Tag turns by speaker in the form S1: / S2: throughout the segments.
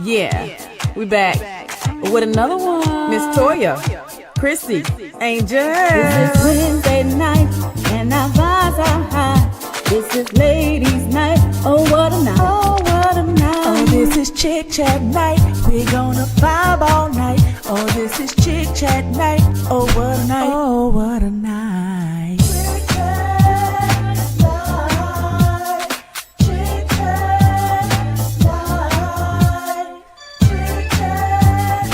S1: Yeah, we back with another one. Miss Toya, Chrissy, Angel.
S2: This is Wednesday night and our vibes are high. This is ladies' night. Oh, what a night. Oh, what a night.
S3: Oh, this is chit chat night. We're gonna vibe all night. Oh, this is chit chat night. Oh, what a night. Oh, what a night. Chit chat night. Chit chat night. Chit chat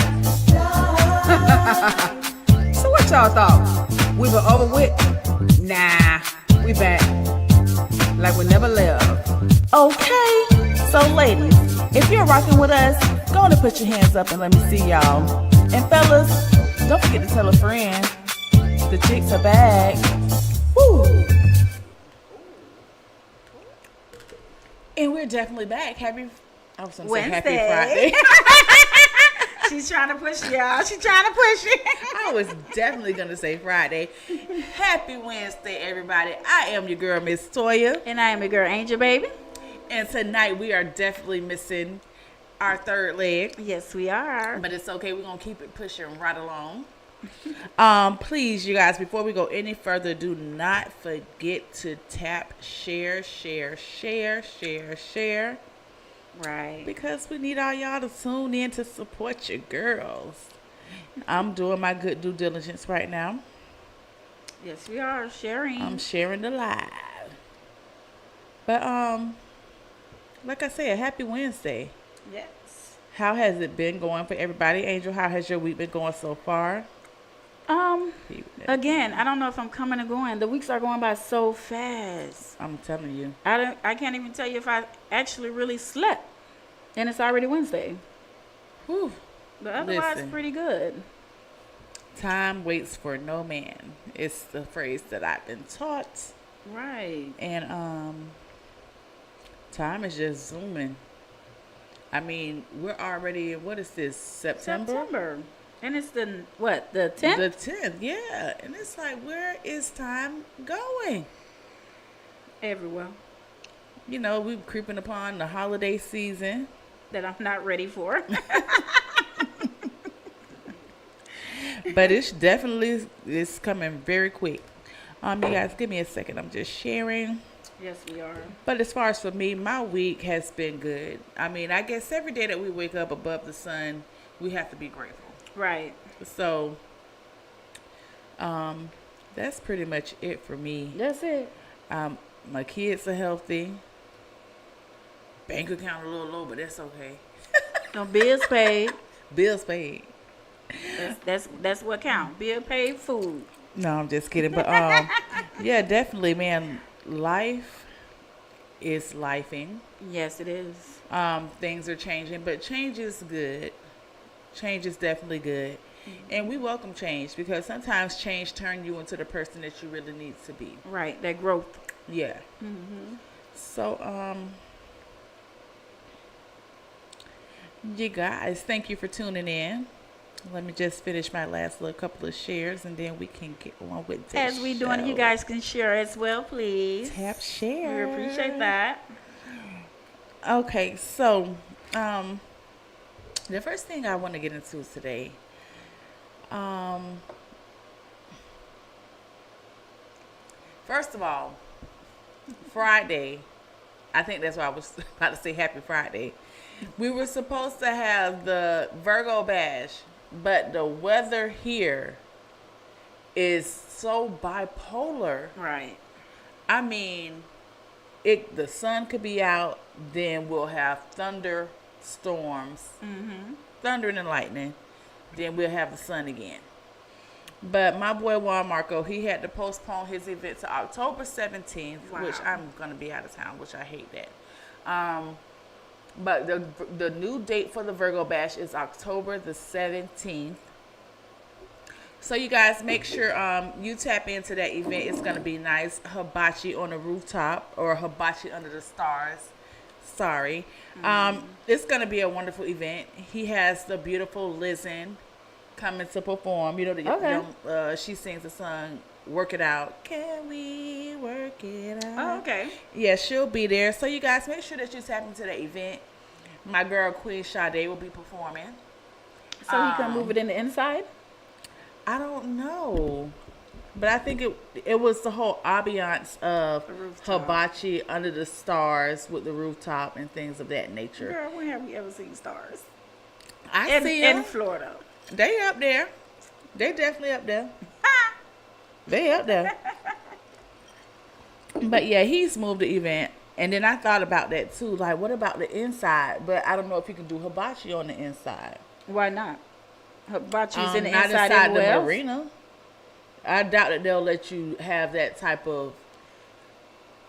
S3: night.
S1: So what y'all thought? We were over with? Nah, we back like we never left.
S3: Okay, so ladies, if you're rocking with us, go on and put your hands up and let me see y'all. And fellas, don't forget to tell a friend. The chicks are back. Woo! And we're definitely back. I was gonna say happy Friday.
S1: She's trying to push y'all. She's trying to push it.
S3: I was definitely gonna say Friday. Happy Wednesday, everybody. I am your girl, Miss Toya.
S2: And I am your girl, Angel, baby.
S3: And tonight we are definitely missing our third leg.
S2: Yes, we are.
S3: But it's okay. We're going to keep it pushing right along. Please, you guys, before we go any further, do not forget to tap share.
S2: Right.
S3: Because we need all y'all to tune in to support your girls. I'm doing my good due diligence right now.
S2: Yes, we are sharing.
S3: I'm sharing the live. But, like I said, happy Wednesday.
S2: Yes.
S3: How has it been going for everybody? Angel, how has your week been going so far?
S2: Again, I don't know if I'm coming or going. The weeks are going by so fast.
S3: I'm telling you.
S2: I can't even tell you if I actually really slept. And it's already Wednesday.
S3: Whew.
S2: But otherwise,
S3: Listen.
S2: pretty good.
S3: Time waits for no man. It's the phrase that I've been taught.
S2: Right.
S3: And time is just zooming. I mean, we're already, what is this, September?
S2: And it's the 10th?
S3: The 10th, yeah. And it's like, where is time going?
S2: Everywhere.
S3: You know, we're creeping upon the holiday season.
S2: That I'm not ready for.
S3: But it's coming very quick. You guys, give me a second. I'm just sharing.
S2: Yes, we are.
S3: But as far as for me, my week has been good. I mean, I guess every day that we wake up above the sun, we have to be grateful.
S2: Right.
S3: So, that's pretty much it for me.
S2: That's it.
S3: My kids are healthy. Bank account a little low, but that's okay.
S2: No bills paid.
S3: Bills paid.
S2: That's what counts. Bill paid, food.
S3: No, I'm just kidding. But yeah, definitely, man. Life is lifing.
S2: Yes, it is.
S3: Things are changing, but change is good. Change is definitely good. Mm-hmm. And we welcome change because sometimes change turns you into the person that you really need to be.
S2: Right, that growth.
S3: Yeah.
S2: Mm-hmm.
S3: So, you guys, thank you for tuning in. Let me just finish my last little couple of shares and then we can get on with this.
S2: As we doing, you guys can share as well, please.
S3: Tap share.
S2: We appreciate that.
S3: Okay, so the first thing I want to get into today, first of all, Friday, I think that's why I was about to say happy Friday. We were supposed to have the Virgo Bash, but the weather here is so bipolar.
S2: Right.
S3: I mean, the sun could be out, then we'll have thunderstorms, thunder and lightning, then we'll have the sun again. But my boy Juan Marco, he had to postpone his event to October 17th, which I'm going to be out of town, which I hate that. But the new date for the Virgo Bash is October the 17th. So you guys make sure you tap into that event. It's going to be nice. Hibachi on the rooftop or hibachi under the stars. Sorry. It's going to be a wonderful event. He has the beautiful Lizen coming to perform. You know, she sings a song
S4: Work It Out. Can we work it out?
S1: Oh, okay.
S4: Yeah, she'll be there. So you guys make sure that you tap into the event. My girl Queen Sade will be performing.
S1: So he can move it in the inside?
S4: I don't know. But I think it was the whole ambiance of hibachi under the stars with the rooftop and things of that nature.
S1: Girl, when have we ever seen stars?
S4: I see them.
S1: In Florida.
S4: They up there. They definitely up there. They up there. But yeah, he's moved the event. And then I thought about that too. Like, what about the inside? But I don't know if you can do hibachi on the inside.
S1: Why not? Hibachi's in the
S4: not
S1: inside
S4: the
S1: anywhere else?
S4: marina. I doubt that they'll let you have that type of,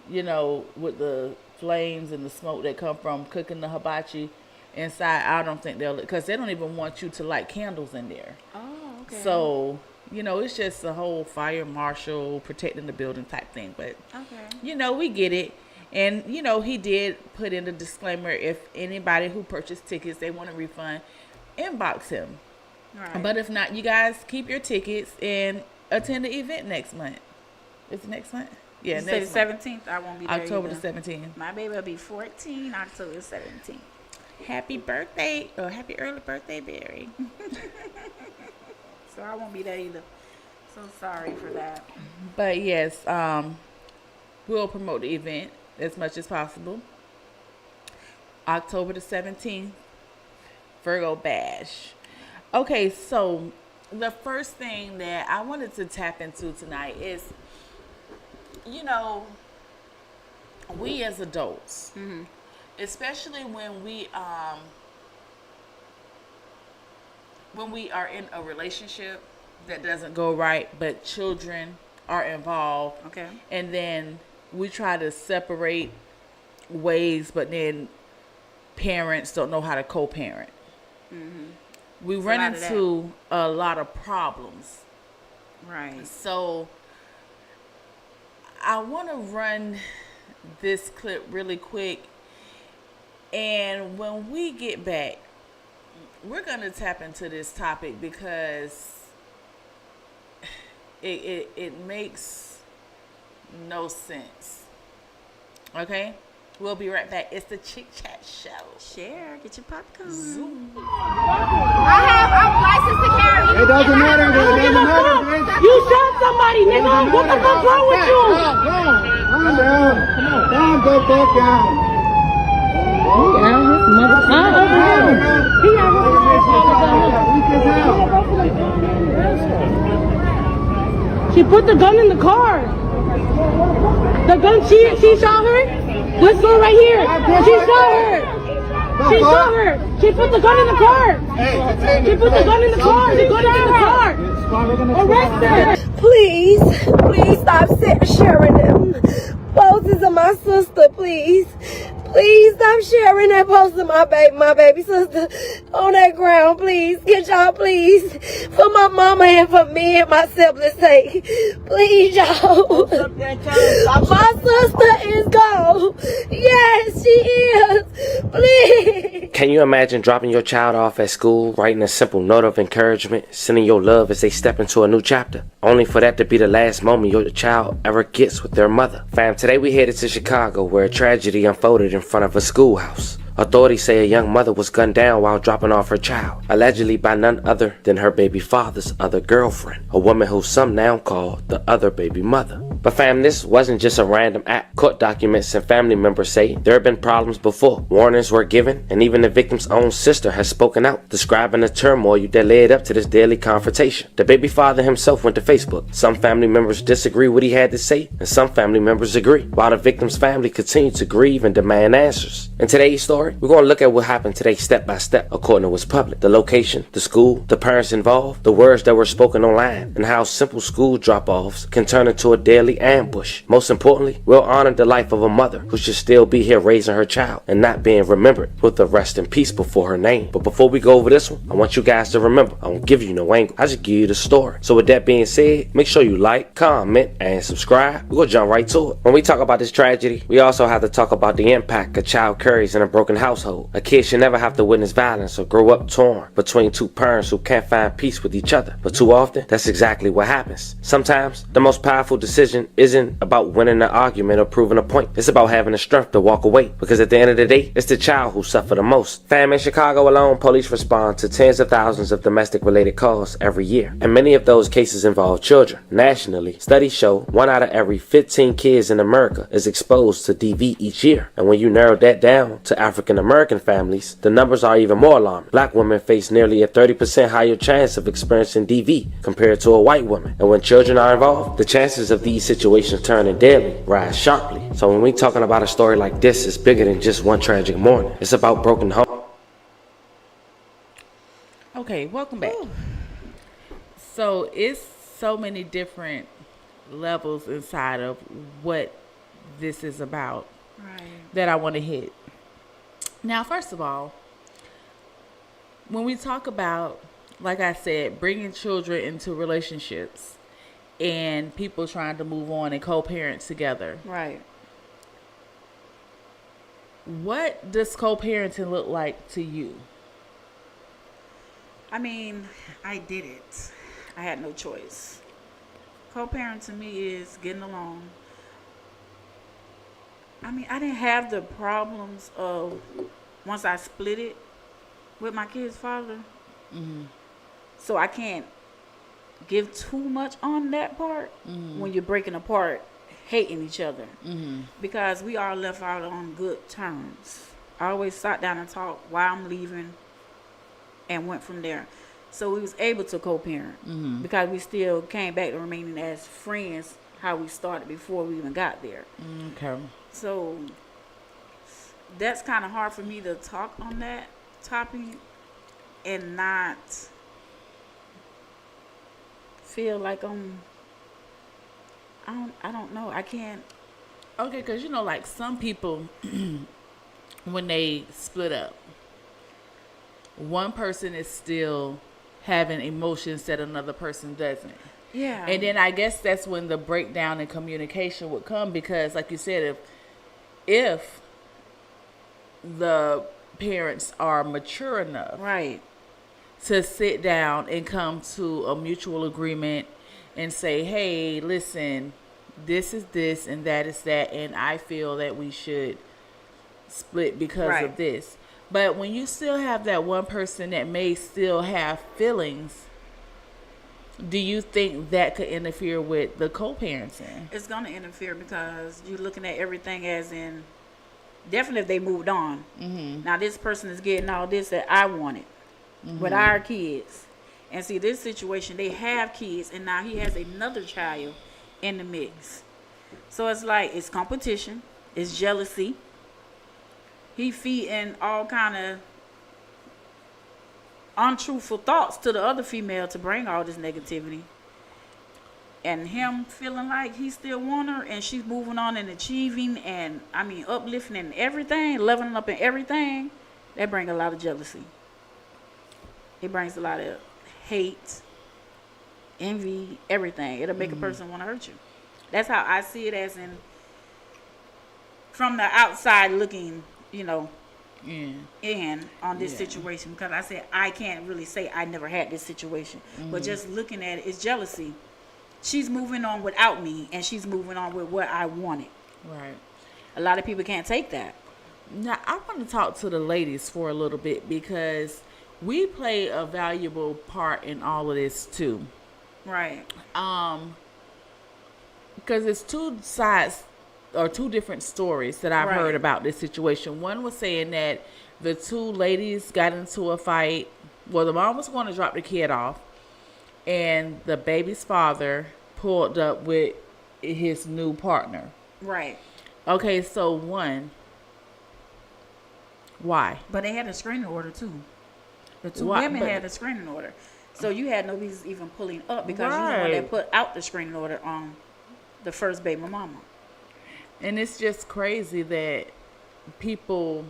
S4: with the flames and the smoke that come from cooking the hibachi inside. I don't think they'll, because they don't even want you to light candles in there.
S1: Oh, okay.
S4: So, it's just a whole fire marshal protecting the building type thing. But,
S1: okay.
S4: We get it. And, he did put in a disclaimer, if anybody who purchased tickets, they want a refund, inbox him.
S1: Right.
S4: But if not, you guys keep your tickets and attend the event next month. Is it next month? Yeah,
S1: You
S4: next
S1: said
S4: month.
S1: the 17th. I won't be there
S4: October
S1: either.
S4: the 17th.
S1: My baby will be 14, October 17th.
S4: Happy birthday, or happy early birthday, Barry.
S1: So I won't be there either. So sorry for that.
S4: But yes, we'll promote the event as much as possible. October the 17th, Virgo Bash. Okay, so the first thing that I wanted to tap into tonight is, we as adults, especially when we are in a relationship that doesn't go right, but children are involved.
S1: Okay.
S4: And then we try to separate ways, but then parents don't know how to co-parent. We run into a lot of problems.
S1: Right.
S4: So I want to run this clip really quick. And when we get back, we're going to tap into this topic because it makes no sense. Okay? We'll be right back. It's the Chick Chat Show.
S1: Share. Get your popcorn.
S4: Zoom.
S5: I'm licensed to carry.
S6: It doesn't matter. It doesn't matter, bitch.
S5: You shot somebody, nigga. What the fuck wrong with you?
S6: Calm down. Calm the fuck down.
S5: She put the gun in the car. The gun, she shot her. This one right here. She shot her. She shot her. She put the gun in the car. She put the gun in the car. The gun is in the car. Arrest her.
S7: Please stop sharing them poses of my sister, please. Please stop sharing that post of my baby sister on that ground, please. Get y'all, please. For my mama and for me and my siblings' sake. Please, y'all. My sister is gone. Yes, she is. Please.
S8: Can you imagine dropping your child off at school, writing a simple note of encouragement, sending your love as they step into a new chapter, only for that to be the last moment your child ever gets with their mother? Fam, today we headed to Chicago where a tragedy unfolded in front of a schoolhouse. Authorities say a young mother was gunned down while dropping off her child, allegedly by none other than her baby father's other girlfriend, a woman who some now call the other baby mother. But fam, this wasn't just a random act. Court documents and family members say there have been problems before. Warnings were given, and even the victim's own sister has spoken out, describing the turmoil that led up to this deadly confrontation. The baby father himself went to Facebook. Some family members disagree with what he had to say, and some family members agree, while the victim's family continued to grieve and demand answers. In today's story, we're going to look at what happened today step by step, according to what's public. The location, the school, the parents involved, the words that were spoken online, and how simple school drop-offs can turn into a deadly ambush. Most importantly, we'll honor the life of a mother who should still be here raising her child and not being remembered with a rest in peace before her name. But before we go over this one, I want you guys to remember, I won't give you no angle. I just give you the story. So with that being said, make sure you like, comment, and subscribe. We're going to jump right to it. When we talk about this tragedy, we also have to talk about the impact a child carries in a broken broken household. A kid should never have to witness violence or grow up torn between two parents who can't find peace with each other. But too often, that's exactly what happens. Sometimes, the most powerful decision isn't about winning an argument or proving a point. It's about having the strength to walk away. Because at the end of the day, it's the child who suffer the most. Fam, in Chicago alone, police respond to tens of thousands of domestic-related calls every year. And many of those cases involve children. Nationally, studies show 1 out of every 15 kids in America is exposed to DV each year. And when you narrow that down to African American families, the numbers are even more alarming. Black women face nearly a 30% higher chance of experiencing DV compared to a white woman. And when children are involved, the chances of these situations turning deadly rise sharply. So when we talking about a story like this, it's bigger than just one tragic morning. It's about broken homes.
S4: Okay, welcome back. So it's so many different levels inside of what this is about that I want to hit. Now, first of all, when we talk about, like I said, bringing children into relationships and people trying to move on and co-parent together.
S9: Right.
S4: What does co-parenting look like to you?
S9: I mean, I did it. I had no choice. Co-parent to me is getting along. I mean, I didn't have the problems of once I split it with my kid's father.
S4: Mm-hmm.
S9: So I can't give too much on that part when you're breaking apart, hating each other. Because we all left out on good terms. I always sat down and talked why I'm leaving and went from there. So we was able to co-parent because we still came back to remaining as friends how we started before we even got there.
S4: Okay.
S9: So that's kind of hard for me to talk on that topic and not feel like I don't know. I can't.
S4: Okay, because you know, like some people, when they split up, one person is still having emotions that another person doesn't.
S9: Yeah.
S4: And then I guess that's when the breakdown in communication would come because, like you said, if the parents are mature enough,
S9: right,
S4: to sit down and come to a mutual agreement and say, hey, listen, this is this and that is that, and I feel that we should split because of this. But when you still have that one person that may still have feelings, do you think that could interfere with the co-parenting?
S9: It's going to interfere because you're looking at everything as in, definitely if they moved on. Now this person is getting all this that I wanted with our kids. And see, this situation, they have kids, and now he has another child in the mix. So it's like, it's competition, it's jealousy. He feeding all kind of untruthful thoughts to the other female to bring all this negativity. And him feeling like he still want her and she's moving on and achieving and, I mean, uplifting and everything, leveling up in everything, that brings a lot of jealousy. It brings a lot of hate, envy, everything. It'll make a person want to hurt you. That's how I see it, as in, from the outside looking, you know, in on this situation, because I said I can't really say I never had this situation, but just looking at it, it's jealousy. She's moving on without me, and she's moving on with what I wanted.
S4: Right.
S9: A lot of people can't take that.
S4: Now, I want to talk to the ladies for a little bit because we play a valuable part in all of this too.
S9: Right.
S4: Because it's two sides or two different stories that I've heard about this situation. One was saying that the two ladies got into a fight. Well, the mom was going to drop the kid off, and the baby's father pulled up with his new partner.
S9: Right.
S4: Okay, so one, why?
S9: But they had a screening order too. The two women had a screening order. So you had no reason even pulling up because you the one that put out the screening order on the first baby mama.
S4: And it's just crazy that people,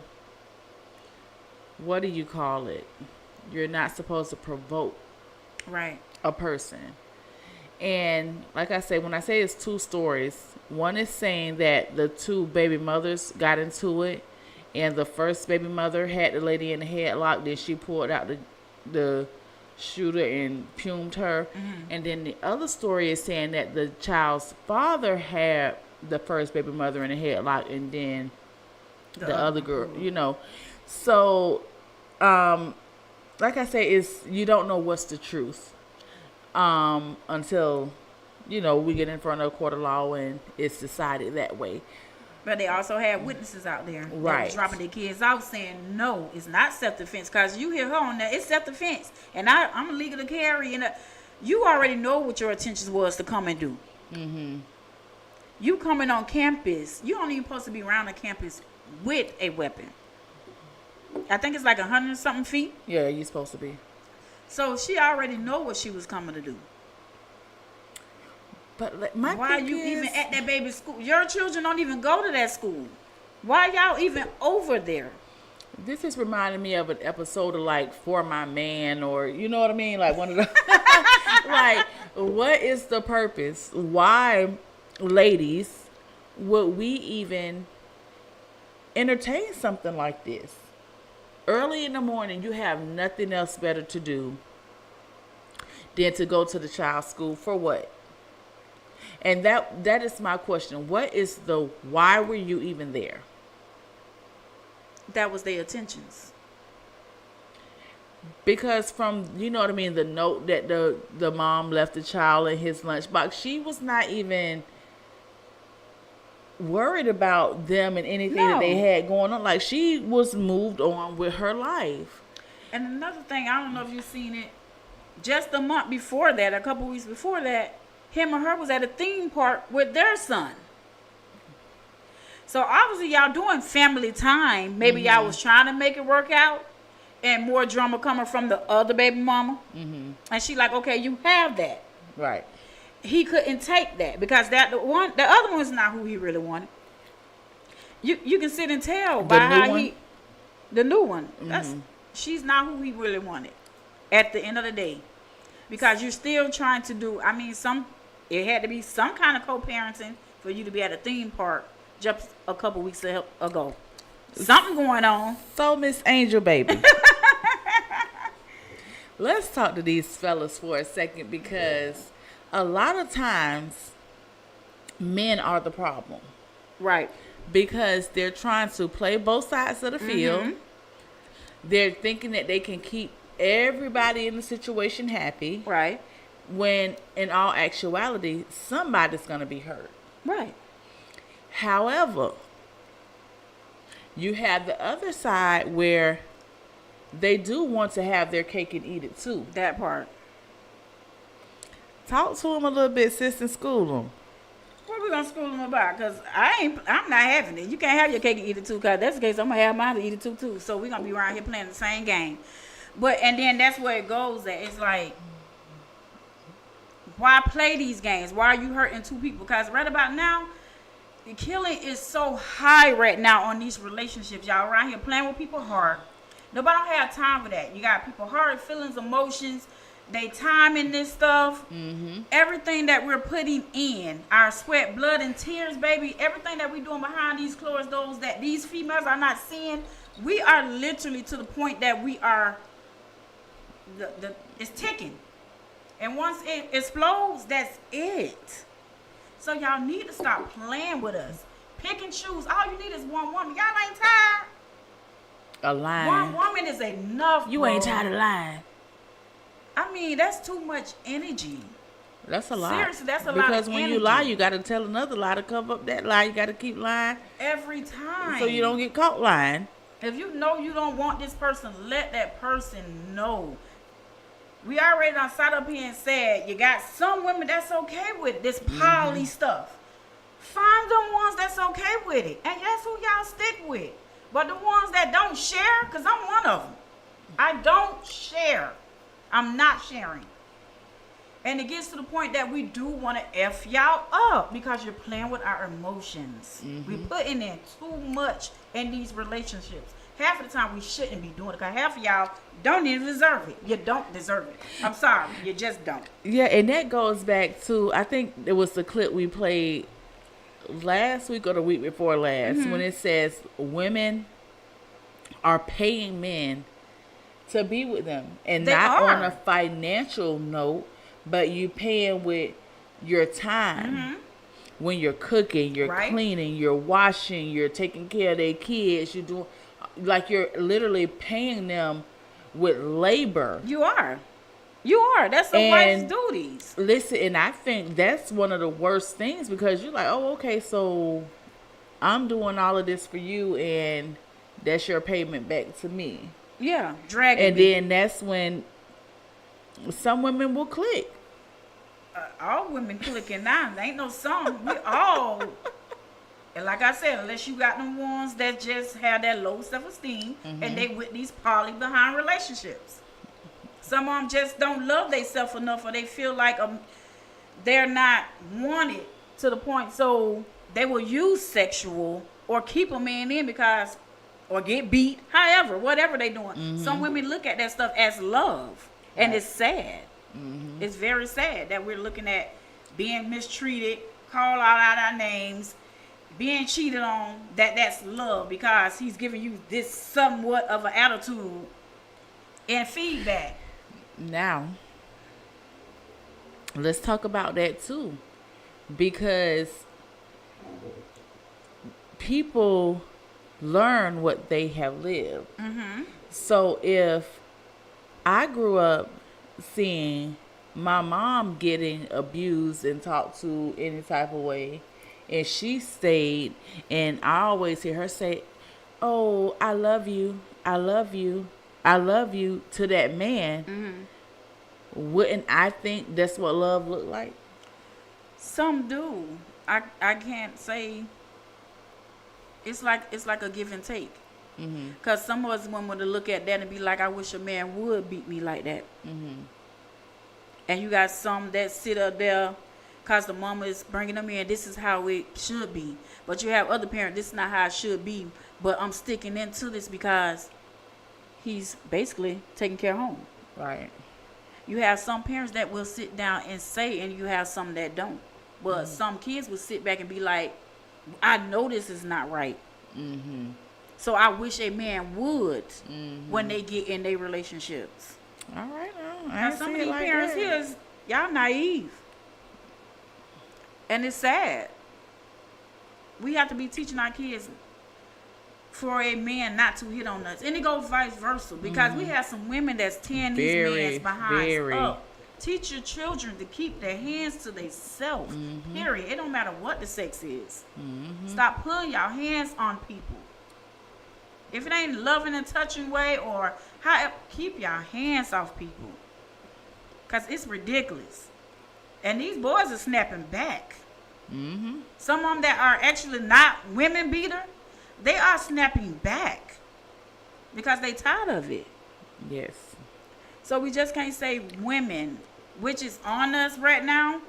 S4: what do you call it? You're not supposed to provoke a person. And like I say, when I say it's two stories, one is saying that the two baby mothers got into it and the first baby mother had the lady in the headlock. Then she pulled out the shooter and pumed her. And then the other story is saying that the child's father had the first baby mother in the headlock, and then the other girl, you know. So, like I say, you don't know what's the truth until, you know, we get in front of a court of law and it's decided that way.
S9: But they also had witnesses out there that
S4: Right.
S9: was dropping their kids out saying, no, it's not self-defense. Because you hear her on that, it's self-defense. And I'm illegal to carry. And you already know what your intentions was to come and do. You coming on campus, you don't even supposed to be around the campus with a weapon. I think it's like 100 and something feet.
S4: Yeah, you're supposed to be.
S9: So she already know what she was coming to do.
S4: But my
S9: Why
S4: thing
S9: you
S4: is,
S9: even at that baby's school? Your children don't even go to that school. Why y'all even over there?
S4: this is reminding me of an episode of like For My Man, or you know what I mean, like one of the like, what is the purpose? Why, ladies, would we even entertain something like this? Early in the morning, you have nothing else better to do than to go to the child's school for what? And that is my question. What is why were you even there?
S9: That was their intentions.
S4: Because from, you know what I mean, the note that the mom left the child in his lunchbox, she was not even worried about them and anything that they had going on. Like, she was moved on with her life.
S9: And another thing, I don't know if you've seen it, just a month before that, a couple weeks before that, him and her was at a theme park with their son. So obviously y'all doing family time. Maybe y'all was trying to make it work out, and more drama coming from the other baby mama. And she like, okay, you have that.
S4: Right.
S9: He couldn't take that because the other one's not who he really wanted. You can sit and tell by how the new one. She's not who he really wanted at the end of the day, because you're still trying to do. I mean, it had to be some kind of co-parenting for you to be at a theme park just a couple weeks ago. Something going on.
S4: So, Miss Angel Baby, let's talk to these fellas for a second, because a lot of times men are the problem.
S9: Right.
S4: Because they're trying to play both sides of the field. They're thinking that they can keep everybody in the situation happy.
S9: Right.
S4: When in all actuality, somebody's going to be hurt.
S9: Right.
S4: However, you have the other side where they do want to have their cake and eat it too.
S9: That part.
S4: Talk to them a little bit, sis, and school them.
S9: What we gonna school them about? Cause I'm not having it. You can't have your cake and eat it too. Cause that's the case. I'm gonna have mine to eat it too. So we gonna be around here playing the same game. And then that's where it goes. That it's like, why play these games? Why are you hurting two people? Because right about now, the killing is so high right now on these relationships. Y'all around here playing with people's heart. Nobody don't have time for that. You got people's heart, feelings, emotions. They time in this stuff. Everything that we're putting in, our sweat, blood, and tears, baby. Everything that we're doing behind these closed doors that these females are not seeing. We are literally to the point that we are. It's ticking. And once it explodes, that's it. So y'all need to stop playing with us. Pick and choose. All you need is one woman. Y'all ain't tired.
S4: A line.
S9: One woman is enough.
S4: You ain't tired of lying.
S9: I mean, that's too much energy.
S4: That's a lot.
S9: Seriously, that's a lot of
S4: Because when you lie, you got to tell another lie to cover up that lie. You got to keep lying
S9: Every time.
S4: so you don't get caught lying.
S9: If you know you don't want this person, let that person know. We already done sat up here and said, you got some women that's okay with this poly stuff. Find them ones that's okay with it. And that's who y'all stick with. But the ones that don't share, because I'm one of them. I don't share. I'm not sharing. And it gets to the point that we do want to F y'all up because you're playing with our emotions. We're putting in too much in these relationships. Half of the time we shouldn't be doing it because half of y'all don't even deserve it. You don't deserve it. I'm sorry. You just don't.
S4: Yeah, and that goes back to, I think it was the clip we played last week or the week before last, when it says women are paying men to be with them, and
S9: They
S4: not
S9: are.
S4: on a financial note, but you paying with your time. When you're cooking, you're
S9: Right.
S4: cleaning, you're washing, you're taking care of their kids, you're doing, like, you're literally paying them with labor.
S9: You are. That's a wife's duties.
S4: Listen, and I think that's one of the worst things, because you're like, oh, okay, so I'm doing all of this for you, and that's your payment back to me.
S9: Yeah, dragging
S4: And
S9: me.
S4: then that's when some women will click.
S9: All women clicking now. There ain't no song. We all. And like I said, unless you got them ones that just have that low self-esteem and they with these poly behind relationships. Some of them just don't love themselves enough, or they feel like they're not wanted to the point, so they will use sexual or keep a man in because, or get beat, however, whatever they doing. Some women look at that stuff as love, and it's sad. It's very sad that we're looking at being mistreated, call out our names, being cheated on, that's love, because he's giving you this somewhat of an attitude and feedback.
S4: Now, let's talk about that too, because people learn what they have lived. So if I grew up seeing my mom getting abused and talked to any type of way, and she stayed, and I always hear her say, oh, I love you, I love you, I love you, to that man, wouldn't I think that's what love looked like?
S9: Some do. I can't say. It's like a give and take. Because some of us women would look at that and be like, I wish a man would beat me like that. And you got some that sit up there because the mama is bringing them in. This is how it should be. But you have other parents, this is not how it should be. But I'm sticking into this because he's basically taking care of home.
S4: Right.
S9: You have some parents that will sit down and say, and you have some that don't. But some kids will sit back and be like, I know this is not right. So I wish a man would when they get in their relationships.
S4: All right. I
S9: Now,
S4: ain't
S9: some
S4: see
S9: of
S4: it
S9: these
S4: like
S9: parents
S4: that.
S9: here, y'all naive. And it's sad. We have to be teaching our kids for a man not to hit on us. And it goes vice versa. Because we have some women that's tearing these men behind up. Teach your children to keep their hands to themselves. Period. It don't matter what the sex is. Stop putting your hands on people. If it ain't loving and touching way, or however, keep your hands off people. Because it's ridiculous. And these boys are snapping back. Some of them that are actually not women beater, they are snapping back. Because they tired of it.
S4: Yes.
S9: So we just can't say women, which is on us right now.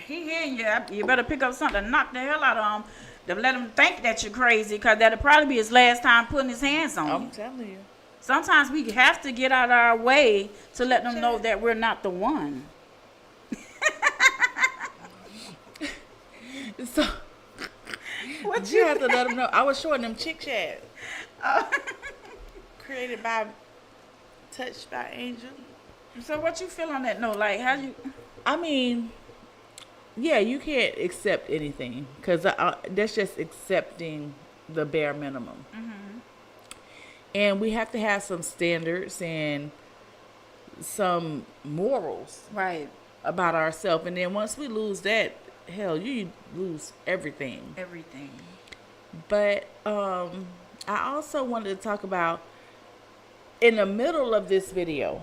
S9: He hearing you. You better pick up something, knock the hell out of him, to let him think that you're crazy, because that'll probably be his last time putting his hands on you.
S4: I'm telling you.
S9: Sometimes we have to get out of our way to let them know that we're not the one.
S4: So, what you have to let them know? I was showing them Chick Chat. Created by, touched by Angel.
S9: So what you feel on that note? Like, how you...
S4: I mean, yeah, you can't accept anything, because that's just accepting the bare minimum. And we have to have some standards and some morals,
S9: Right.
S4: about ourselves. And then once we lose that, hell, you lose everything.
S9: Everything.
S4: But I also wanted to talk about, in the middle of this video,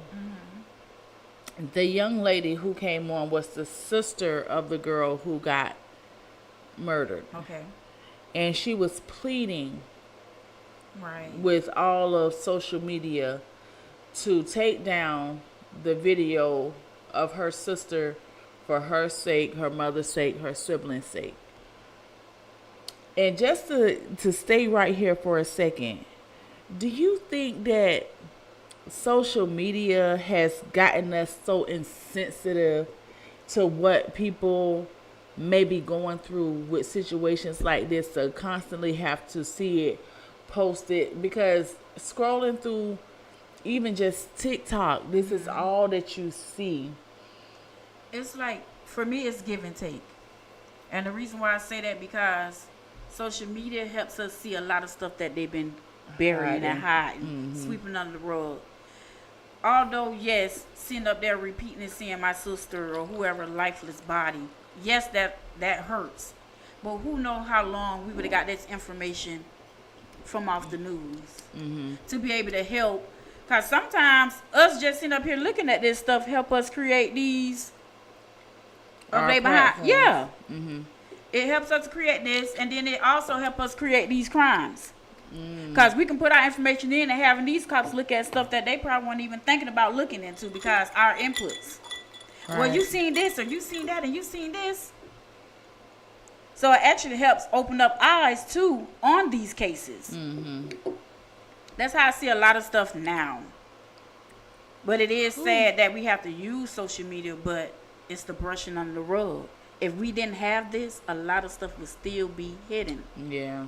S4: the young lady who came on was the sister of the girl who got murdered.
S9: Okay.
S4: And she was pleading
S9: Right.
S4: with all of social media to take down the video of her sister for her sake, her mother's sake, her siblings' sake. And just to stay right here for a second, do you think that social media has gotten us so insensitive to what people may be going through with situations like this to constantly have to see it posted, because scrolling through even just TikTok, this is all that you see.
S9: It's like, for me, it's give and take. And the reason why I say that, because social media helps us see a lot of stuff that they've been burying and hiding, sweeping under the rug. Although, yes, sitting up there repeating and seeing my sister or whoever lifeless body, yes, that hurts. But who knows how long we would have got this information from off the news to be able to help. Because sometimes us just sitting up here looking at this stuff help us create these. Yeah. It helps us to create this, and then it also helps us create these crimes. Because we can put our information in and having these cops look at stuff that they probably weren't even thinking about looking into because our inputs. Right. Well, you seen this, or you seen that, and you seen this. So it actually helps open up eyes, too, on these cases. That's how I see a lot of stuff now. But it is sad that we have to use social media, but it's the brushing under the rug. If we didn't have this, a lot of stuff would still be hidden.
S4: Yeah.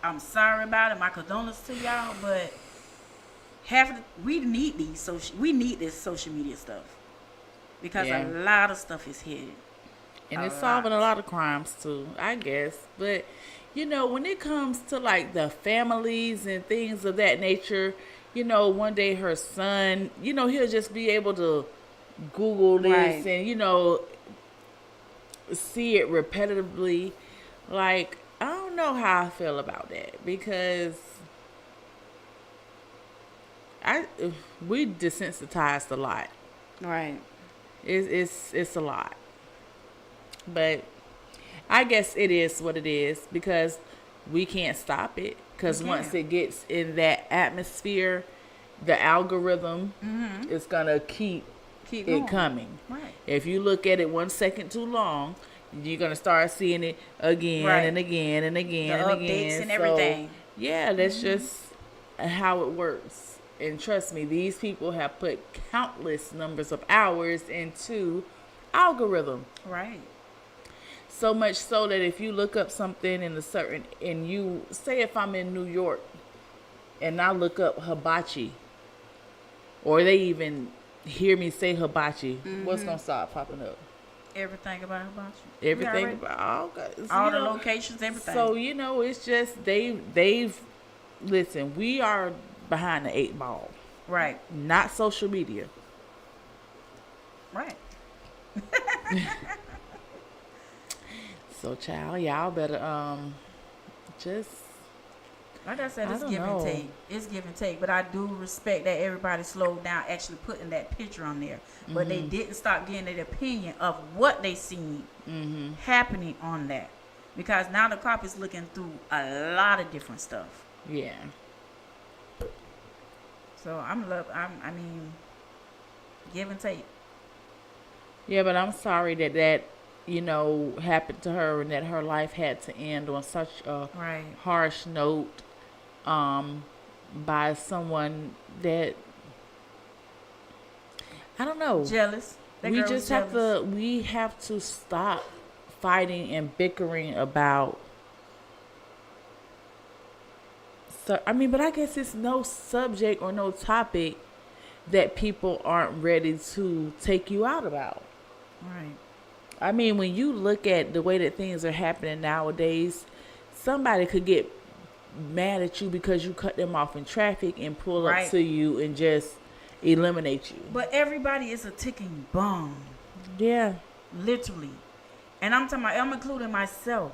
S9: I'm sorry about it. My condolences to y'all, but we need this social media stuff because a lot of stuff is hidden.
S4: And it's solving a lot of crimes too, I guess. But you know, when it comes to like the families and things of that nature, you know, one day her son, you know, he'll just be able to Google this and, you know, see it repetitively. Like, I don't know how I feel about that, because we desensitized a lot.
S9: Right.
S4: It's a lot. But I guess it is what it is, because we can't stop it. Because once it gets in that atmosphere, the algorithm is going to keep it coming.
S9: Right.
S4: If you look at it 1 second too long, you're going to start seeing it again and again and again
S9: the
S4: and
S9: updates
S4: again.
S9: And everything.
S4: Yeah, that's just how it works. And trust me, these people have put countless numbers of hours into algorithm.
S9: Right.
S4: So much so that if you look up something and you say, if I'm in New York and I look up hibachi, or they even hear me say hibachi, what's going to start popping up?
S9: Everything about hibachi.
S4: Everything about
S9: all the locations, everything.
S4: So, you know, it's just they've listen, we are behind the 8 ball.
S9: Right.
S4: Not social media.
S9: Right.
S4: So, child, y'all better just,
S9: like I said, it's give and take. It's give and take. But I do respect that everybody slowed down actually putting that picture on there. But they didn't stop getting their opinion of what they seen happening on that. Because now the cop is looking through a lot of different stuff.
S4: Yeah.
S9: So I mean, give and take.
S4: Yeah, but I'm sorry that you know, happened to her, and that her life had to end on such a harsh note by someone that, I don't know,
S9: jealous.
S4: We just have to stop fighting and bickering about. So I mean, but I guess it's no subject or no topic that people aren't ready to take you out about.
S9: Right.
S4: I mean, when you look at the way that things are happening nowadays, somebody could get mad at you because you cut them off in traffic and pull up to you and just eliminate you.
S9: But everybody is a ticking bomb.
S4: Yeah.
S9: Literally. And I'm including myself.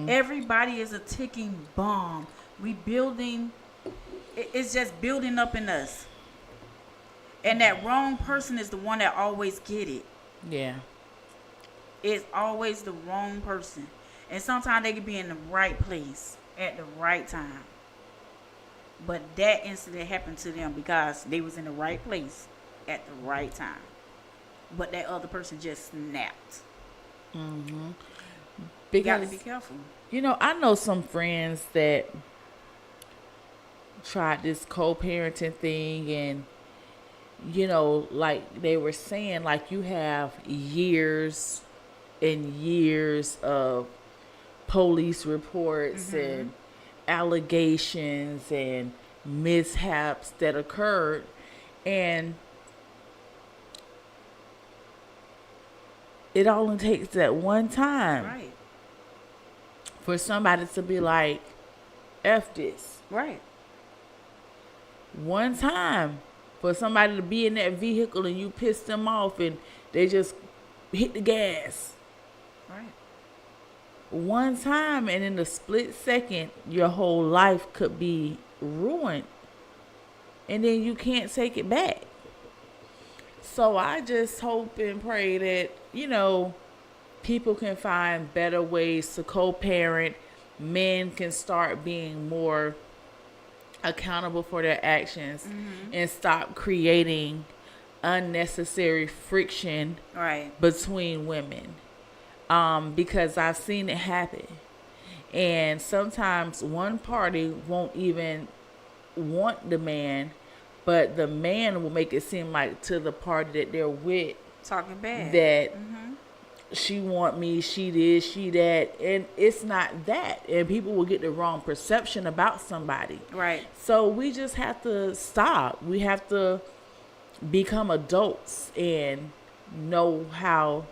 S9: Everybody is a ticking bomb. It's just building up in us. And that wrong person is the one that always get it.
S4: Yeah.
S9: It's always the wrong person. And sometimes they can be in the right place at the right time. But that incident happened to them because they was in the right place at the right time. But that other person just snapped.
S4: Because,
S9: you gotta be careful.
S4: You know, I know some friends that tried this co-parenting thing, and you know, like they were saying, like you have years and years of police reports and allegations and mishaps that occurred, and it only takes that one time
S9: Right.
S4: for somebody to be like, F this.
S9: Right.
S4: One time for somebody to be in that vehicle and you piss them off and they just hit the gas.
S9: Right.
S4: One time, and in a split second, your whole life could be ruined. And then you can't take it back. So I just hope and pray that, you know, people can find better ways to co-parent. Men can start being more accountable for their actions and stop creating unnecessary friction
S9: Right.
S4: between women. Because I've seen it happen. And sometimes one party won't even want the man, but the man will make it seem like to the party that they're with
S9: Talking bad.
S4: that she want me, she this, she that, and it's not that, and people will get the wrong perception about somebody.
S9: Right.
S4: So we just have to stop. We have to become adults and know how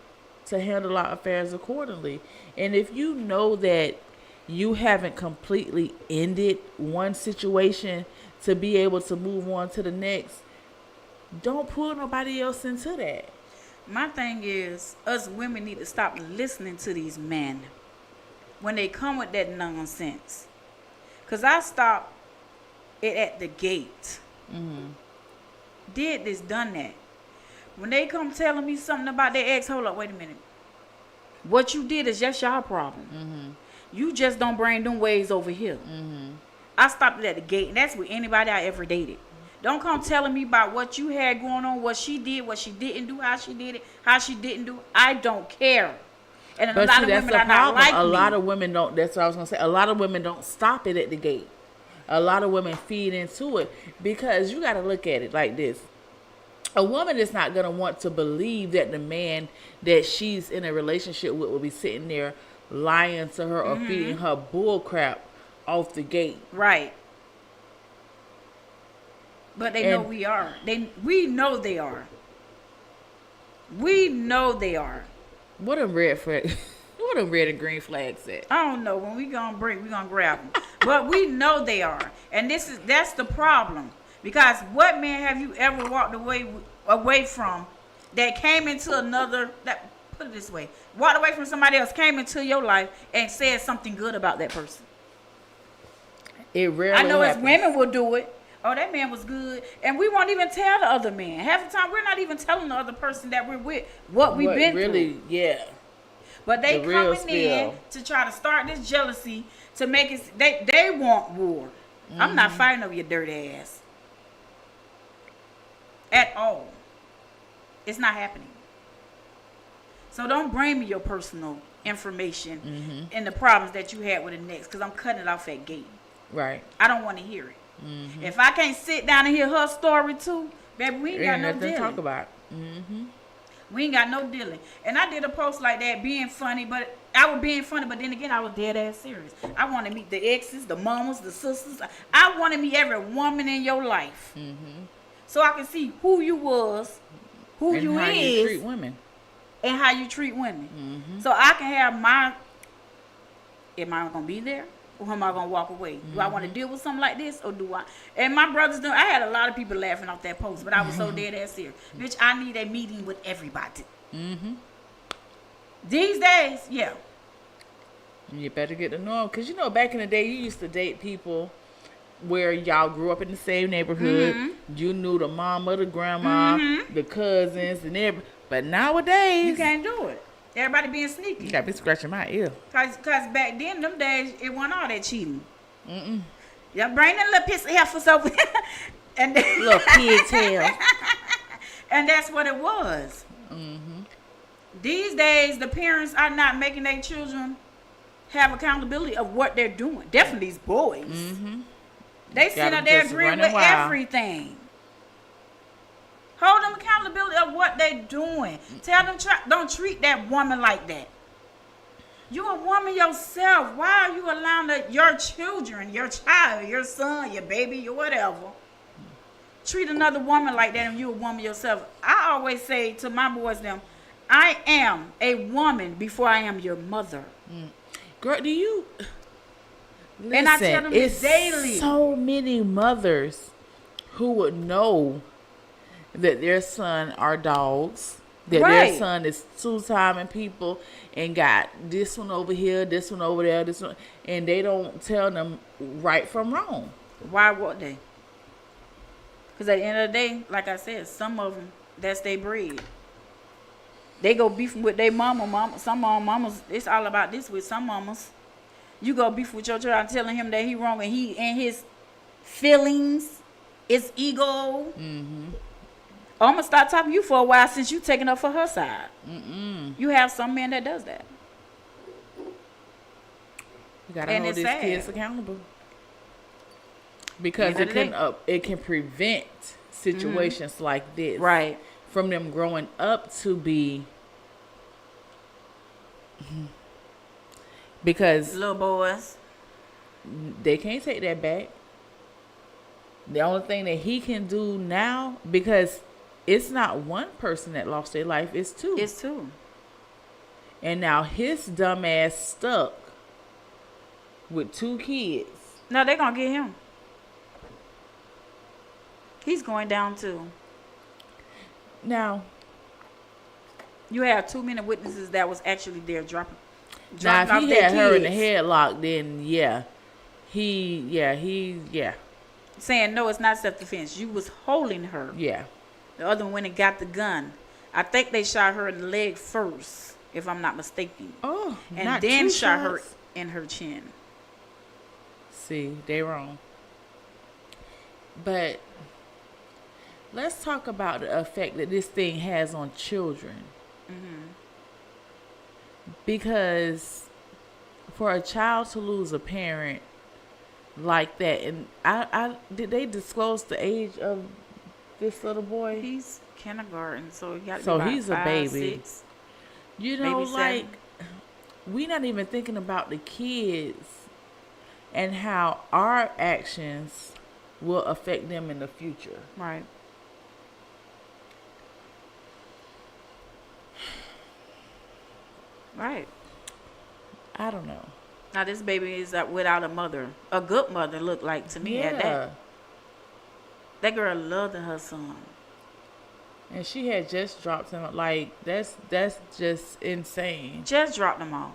S4: to handle our affairs accordingly. And if you know that you haven't completely ended one situation to be able to move on to the next, don't pull nobody else into that.
S9: My thing is, us women need to stop listening to these men when they come with that nonsense. Because I stopped it at the gate. Did this, done that. When they come telling me something about their ex, hold up, wait a minute. What you did is just your problem. You just don't bring them ways over here. I stopped it at the gate, and that's with anybody I ever dated. Don't come telling me about what you had going on, what she did, what she didn't do, how she did it, how she didn't do it. I don't care. And
S4: But
S9: a lot
S4: see,
S9: of
S4: that's
S9: women
S4: the
S9: are not
S4: problem.
S9: like
S4: A
S9: me.
S4: lot of women don't. That's what I was gonna say. A lot of women don't stop it at the gate. A lot of women feed into it because you got to look at it like this. A woman is not gonna want to believe that the man that she's in a relationship with will be sitting there lying to her or feeding her bull crap off the gate.
S9: Right. But they know
S4: And-
S9: we are. We know they are. We know they are.
S4: What a red flag. What a red and green flags at?
S9: I don't know. When we gonna break, we gonna grab them. But we know they are. And that's the problem. Because what man have you ever walked away from that came into another, that put it this way, walked away from somebody else, came into your life and said something good about that person?
S4: It rarely
S9: I know
S4: happens.
S9: as women will do it. Oh, that man was good. And we won't even tell the other man. Half the time, we're not even telling the other person that we're with what we've been
S4: really,
S9: through.
S4: yeah.
S9: But they
S4: The real
S9: coming in
S4: spill.
S9: to try to start this jealousy to make it, they want war. I'm not fighting over your dirty ass. At all. It's not happening. So don't bring me your personal information and the problems that you had with the next, because I'm cutting it off at gate.
S4: Right.
S9: I don't want to hear it. If I can't sit down and hear her story too, baby, we ain't got
S4: Ain't
S9: no
S4: nothing to talk
S9: dealing.
S4: about.
S9: We ain't got no dealing. And I did a post like that being funny, but I was being funny, but then again, I was dead ass serious. I want to meet the exes, the mamas, the sisters. I want to meet every woman in your life. So I can see who you was, who
S4: And
S9: you
S4: how
S9: is,
S4: you treat women.
S9: and how you treat women. So I can have my, am I going to be there? Or am I going to walk away? Do I want to deal with something like this? Or do I? And my brothers, I had a lot of people laughing off that post, but I was so dead ass serious. Bitch, I need a meeting with everybody. These days, yeah.
S4: You better get to know them. Because, you know, back in the day, you used to date people where y'all grew up in the same neighborhood. You knew the mama, the grandma, the cousins, and everything. But nowadays,
S9: You can't do it. Everybody being sneaky.
S4: you got to be scratching my ear.
S9: Cause back then, them days, it wasn't all that cheating. Yeah, bring them little piece of heifers over here. And then,
S4: Little pigtail.
S9: and that's what it was. These days, the parents are not making their children have accountability of what they're doing. Definitely these boys. They sit
S4: Got 'em
S9: up there
S4: just
S9: agreeing
S4: running
S9: with
S4: wild.
S9: everything. Hold them accountability of what they're doing. Tell them don't treat that woman like that. You a woman yourself. Why are you allowing your children, your child, your son, your baby, your whatever, treat another woman like that and you a woman yourself? I always say to my boys them, I am a woman before I am your mother.
S4: Girl, do you listen,
S9: and I tell them this daily.
S4: So many mothers who would know that their son are dogs, that their son is two-timing people and got this one over here, this one over there, this one, and they don't tell them right from wrong.
S9: Why would they? Because at the end of the day, like I said, some of them, that's their breed. They go beefing with their mama. Some mamas, it's all about this with some mamas. You go beef with your child telling him that he wrong and he and his feelings, his ego. Mm-hmm. I'm gonna stop talking to you for a while since you taking up for her side. You have some man that does that.
S4: You gotta hold these kids accountable because it can prevent situations like this,
S9: right,
S4: from them growing up to be. Because
S9: little boys,
S4: they can't take that back. The only thing that he can do now, because it's not one person that lost their life, it's two.
S9: It's two.
S4: And now his dumb ass stuck with two kids.
S9: No, they're gonna get him. He's going down too.
S4: Now,
S9: you have too many witnesses that was actually there dropping
S4: now, if
S9: off
S4: he
S9: their
S4: had
S9: kids.
S4: her in the headlock, then he
S9: saying no, it's not self-defense. You was holding her.
S4: Yeah.
S9: The other one went and got the gun. I think they shot her in the leg first, if I'm not mistaken.
S4: Oh,
S9: and
S4: not
S9: then
S4: two
S9: shot
S4: shots.
S9: her in her chin.
S4: See, they wrong. But let's talk about the effect that this thing has on children. Because for a child to lose a parent like that, and I did they disclose the age of this little boy?
S9: He's kindergarten, so he got to
S4: so
S9: be about
S4: he's
S9: 5,
S4: a baby.
S9: 6,
S4: you know,
S9: maybe
S4: like
S9: 7.
S4: we not even thinking about the kids and how our actions will affect them in the future.
S9: Right. Right.
S4: I don't know.
S9: Now this baby is without a mother. A good mother looked like to me at that. That girl loved her son.
S4: And she had just dropped him. Like, that's just insane.
S9: Just dropped him off.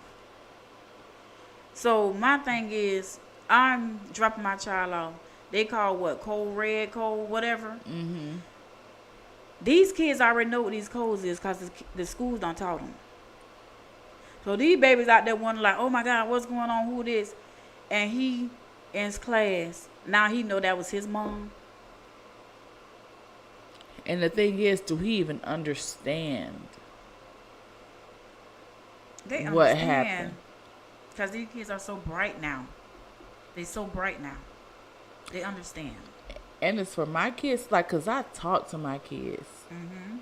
S9: So my thing is, I'm dropping my child off. They call what? Code red, code whatever. Mm-hmm. These kids already know what these codes is because the schools don't taught them. So these babies out there wondering like, oh my God, what's going on? Who this? And he in his class. Now he know that was his mom.
S4: And the thing is, do he even understand what happened?
S9: Because these kids are so bright now. They're so bright now. They understand.
S4: And it's for my kids, like, because I talk to my kids. Mm-hmm.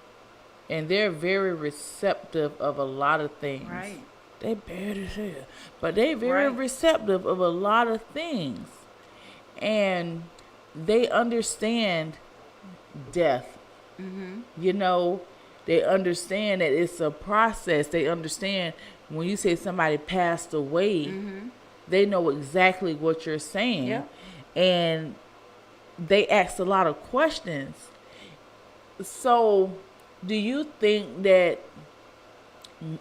S4: And they're very receptive of a lot of things.
S9: Right.
S4: They bad as hell. But they're very receptive of a lot of things. And they understand death. Mm-hmm. You know, they understand that it's a process. They understand when you say somebody passed away, they know exactly what you're saying. Yeah. And they ask a lot of questions. So, do you think that,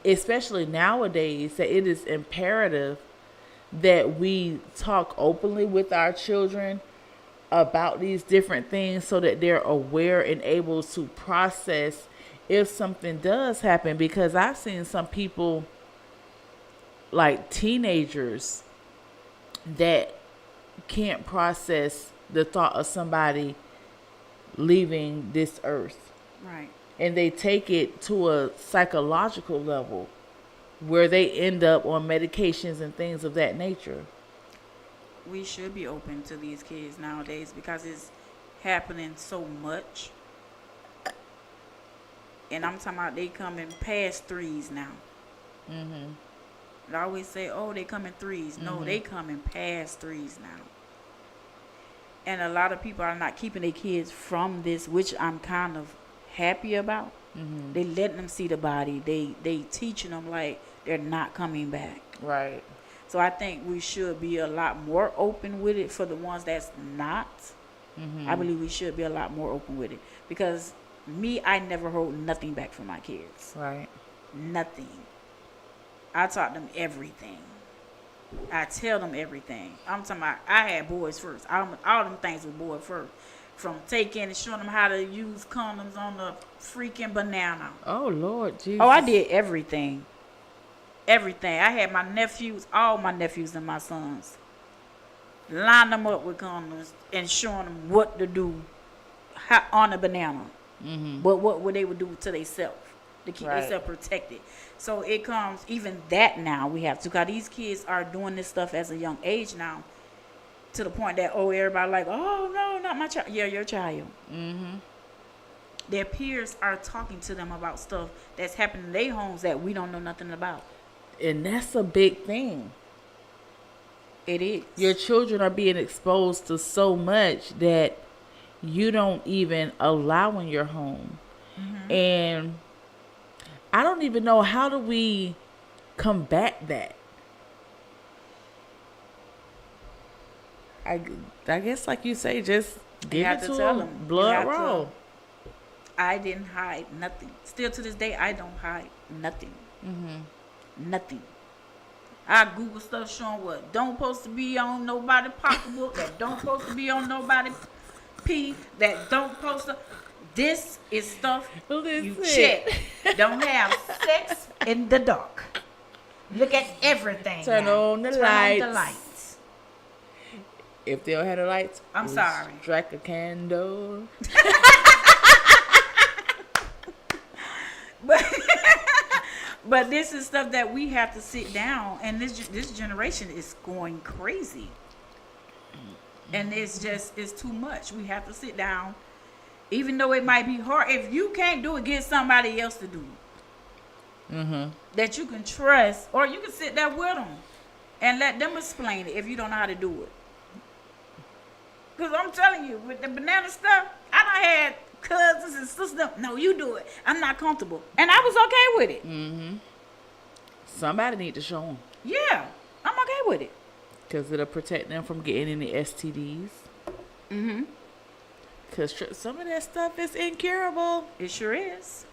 S4: especially nowadays, that it is imperative that we talk openly with our children about these different things so that they're aware and able to process if something does happen? Because I've seen some people, like teenagers, that can't process the thought of somebody leaving this earth.
S9: Right.
S4: And they take it to a psychological level where they end up on medications and things of that nature.
S9: We should be open to these kids nowadays because it's happening so much. And I'm talking about they coming past 3s now. I always say, oh, they come in threes. No, they come in past threes now. And a lot of people are not keeping their kids from this, which I'm kind of happy about. They letting them see the body. They teaching them like they're not coming back.
S4: Right.
S9: So I think we should be a lot more open with it for the ones that's not. I believe we should be a lot more open with it. Because I never hold nothing back from my kids.
S4: Right.
S9: Nothing. I taught them everything. I tell them everything. I'm talking about, I had boys first. All them things were boys first. From taking and showing them how to use condoms on the freaking banana.
S4: Oh, Lord Jesus.
S9: Oh, I did everything. Everything. I had my nephews, all my nephews and my sons, line them up with condoms and showing them what to do on a banana. But what they would do to themselves to keep themselves protected. So it comes, even that now we have to, because these kids are doing this stuff as a young age now, to the point that, oh, everybody like, oh, no, not my child. Yeah, your child. Their peers are talking to them about stuff that's happening in their homes that we don't know nothing about.
S4: And that's a big thing.
S9: It is.
S4: Your children are being exposed to so much that you don't even allow in your home. And I don't even know, how do we combat that? I guess, like you say, just give it to them. Blood raw.
S9: I didn't hide nothing. Still to this day, I don't hide nothing. Nothing. I Google stuff showing what don't supposed to be on nobody pocketbook, that don't supposed to be on nobody pee, that don't supposed to. This is stuff you check. Don't have sex in the dark. Look at everything.
S4: Turn
S9: now.
S4: on the
S9: Turn
S4: lights.
S9: on the lights.
S4: If they don't have the lights,
S9: I'm sorry.
S4: Strike a candle.
S9: But this is stuff that we have to sit down, and this generation is going crazy, and it's too much. We have to sit down, even though it might be hard. If you can't do it, get somebody else to do it that you can trust, or you can sit there with them and let them explain it if you don't know how to do it. Because I'm telling you, with the banana stuff, I done had cousins and sisters. No, you do it. I'm not comfortable, and I was okay with it.
S4: Somebody need to show them.
S9: Yeah, I'm okay with it.
S4: Because it'll protect them from getting any STDs. Because some of that stuff is incurable.
S9: It sure is.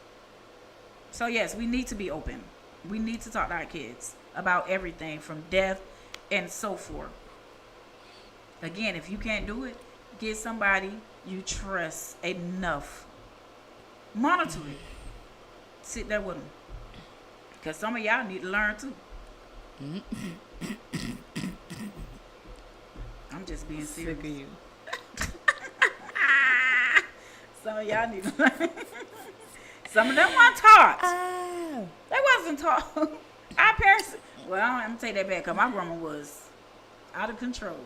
S9: So yes, we need to be open. We need to talk to our kids about everything from death and so forth. Again, if you can't do it, get somebody you trust enough. Monitor it. Sit there with them. Because some of y'all need to learn too. I'm just being serious.
S4: Sick of you.
S9: Some of y'all need to learn. Some of them weren't taught. They wasn't taught. Our parents, well, I'm going to take that back because my grandma was out of control.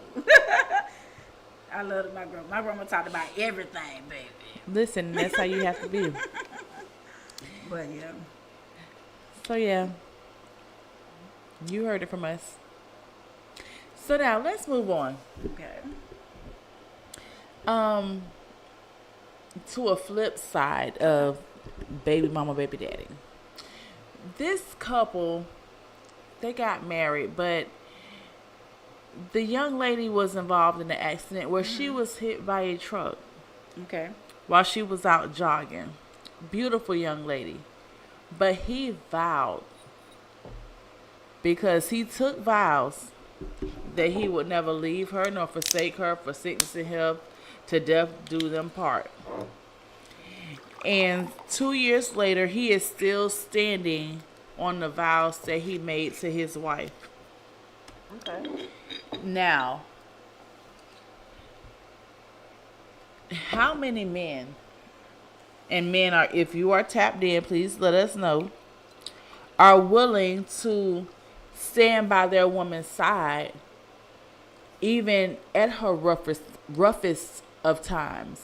S9: I loved my grandma. My grandma talked about everything, baby.
S4: Listen, that's how you have to be.
S9: But yeah.
S4: So yeah, you heard it from us. So now let's move on.
S9: Okay.
S4: To a flip side of baby mama, baby daddy. This couple, they got married, but the young lady was involved in an accident where she was hit by a truck.
S9: Okay.
S4: While she was out jogging. Beautiful young lady. But he vowed, because he took vows that he would never leave her nor forsake her, for sickness and health, to death do them part. And 2 years later, he is still standing on the vows that he made to his wife.
S9: Okay.
S4: Now, how many men, and men are, if you are tapped in, please let us know, are willing to stand by their woman's side, even at her roughest of times?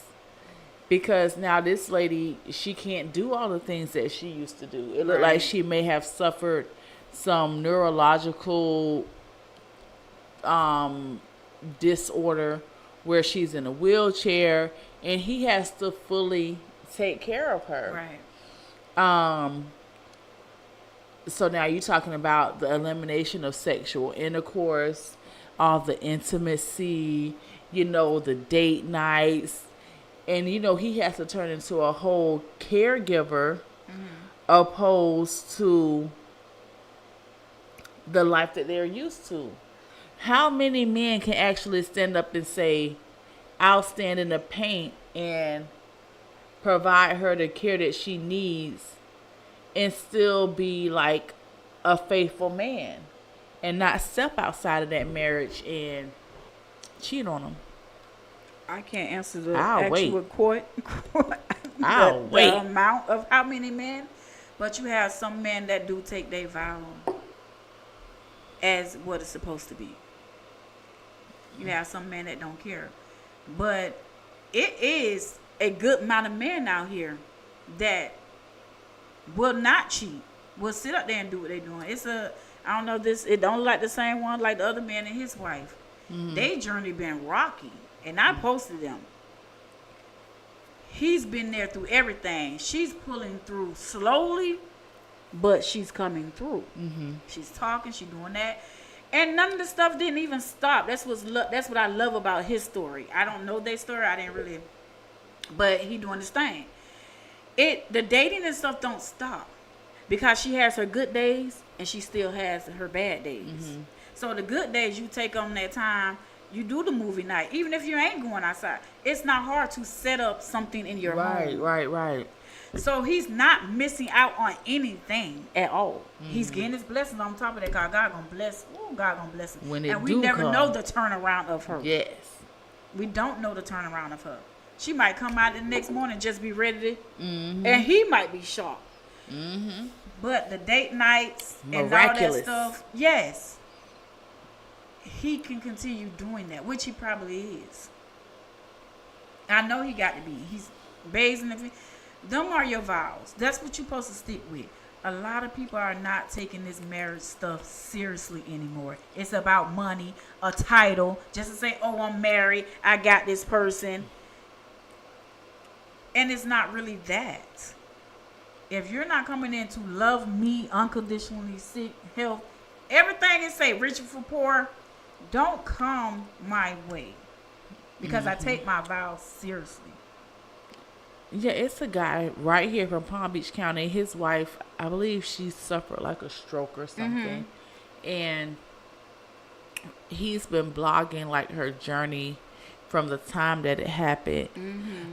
S4: Because now this lady, she can't do all the things that she used to do. It looked like she may have suffered some neurological disorder where she's in a wheelchair and he has to fully take care of her.
S9: Right.
S4: So now you're talking about the elimination of sexual intercourse, all the intimacy, the date nights. And, he has to turn into a whole caregiver opposed to the life that they're used to. How many men can actually stand up and say, I'll stand in the paint and provide her the care that she needs and still be like a faithful man and not step outside of that marriage and cheat on him?
S9: I can't answer the
S4: I'll wait.
S9: the amount of how many men, but you have some men that do take their vow as what it's supposed to be. You have some men that don't care, but it is a good amount of men out here that will not cheat, will sit up there and do what they're doing. I don't know this. It don't look like the same one like the other man and his wife. They journey been rocky, and I posted them. He's been there through everything. She's pulling through slowly, but she's coming through. She's talking. She's doing that. And none of the stuff didn't even stop. That's what I love about his story. I don't know their story. I didn't really. But he doing his thing. The dating and stuff don't stop. Because she has her good days and she still has her bad days. So the good days, you take on that time. You do the movie night. Even if you ain't going outside. It's not hard to set up something in your home.
S4: Right.
S9: So he's not missing out on anything at all. He's getting his blessings on top of that. God gonna bless. Ooh, God gonna bless him. And we never know the turnaround of her.
S4: Yes.
S9: We don't know the turnaround of her. She might come out the next morning just be ready to, and he might be shocked. But the date nights and all that stuff, yes, he can continue doing that, which he probably is. I know he got to be. He's bathing. Them are your vows. That's what you're supposed to stick with. A lot of people are not taking this marriage stuff seriously anymore. It's about money, a title, just to say, oh, I'm married, I got this person. And it's not really that. If you're not coming in to love me unconditionally, seek health, everything is say, rich for poor, don't come my way. Because I take my vows seriously.
S4: Yeah, it's a guy right here from Palm Beach County. His wife, I believe she suffered like a stroke or something. And he's been blogging like her journey from the time that it happened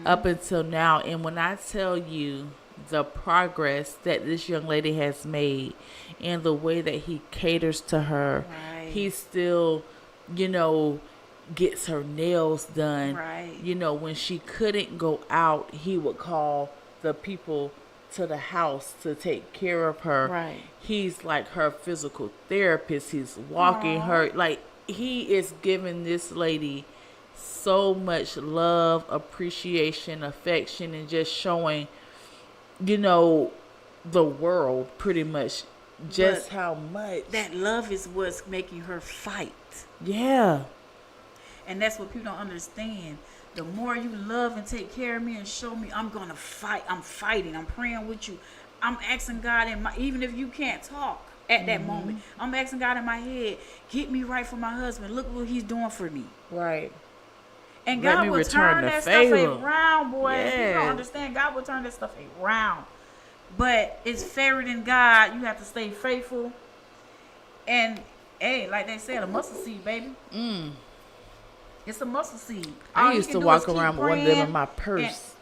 S4: up until now. And when I tell you the progress that this young lady has made and the way that he caters to her, he still, gets her nails done. When she couldn't go out, he would call the people to the house to take care of her. He's like her physical therapist. He's walking her. Like, he is giving this lady so much love, appreciation, affection, and just showing, the world pretty much just how much.
S9: That love is what's making her fight.
S4: Yeah.
S9: And that's what people don't understand. The more you love and take care of me and show me, I'm going to fight. I'm fighting. I'm praying with you. I'm asking God, even if you can't talk at that moment, I'm asking God in my head, get me right for my husband. Look what he's doing for me.
S4: Right.
S9: And God will turn that stuff around, boys. You don't understand. God will turn that stuff around. But it's fairer than God. You have to stay faithful. And, hey, like they said, a mustard seed, baby. It's a mustard seed.
S4: I used to walk around with one of them in my purse.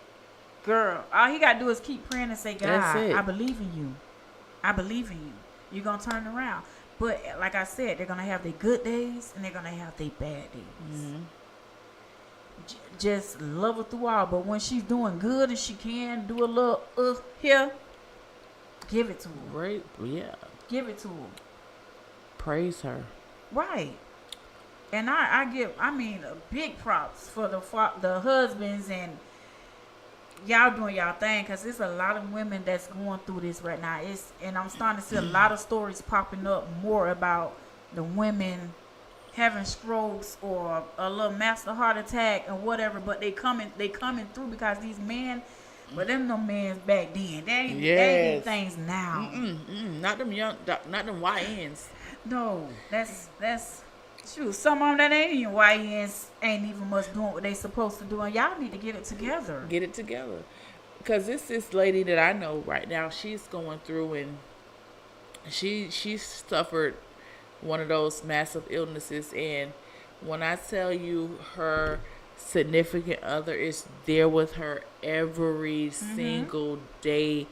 S9: Girl, all he got to do is keep praying and say, God,
S4: I
S9: believe in you. I believe in you. You're going to turn around. But like I said, they're going to have their good days and they're going to have their bad days. Just love her through all. But when she's doing good and she can do a little here, give it to her.
S4: Right. Yeah.
S9: Give it to her.
S4: Praise her.
S9: Right. And I give, big props for the husbands and y'all doing y'all thing, because there's a lot of women that's going through this right now. And I'm starting to see a lot of stories popping up more about the women having strokes or a little master heart attack and whatever, but they coming through because these men, but them no men's back then. They do things now.
S4: Not them YNs.
S9: No, that's true. Some of them that ain't even YNs ain't even much doing what they supposed to do, and y'all need to get it together.
S4: Get it together. Because this lady that I know right now, she's going through, and she suffered one of those massive illnesses, and when I tell you, her significant other is there with her every single day,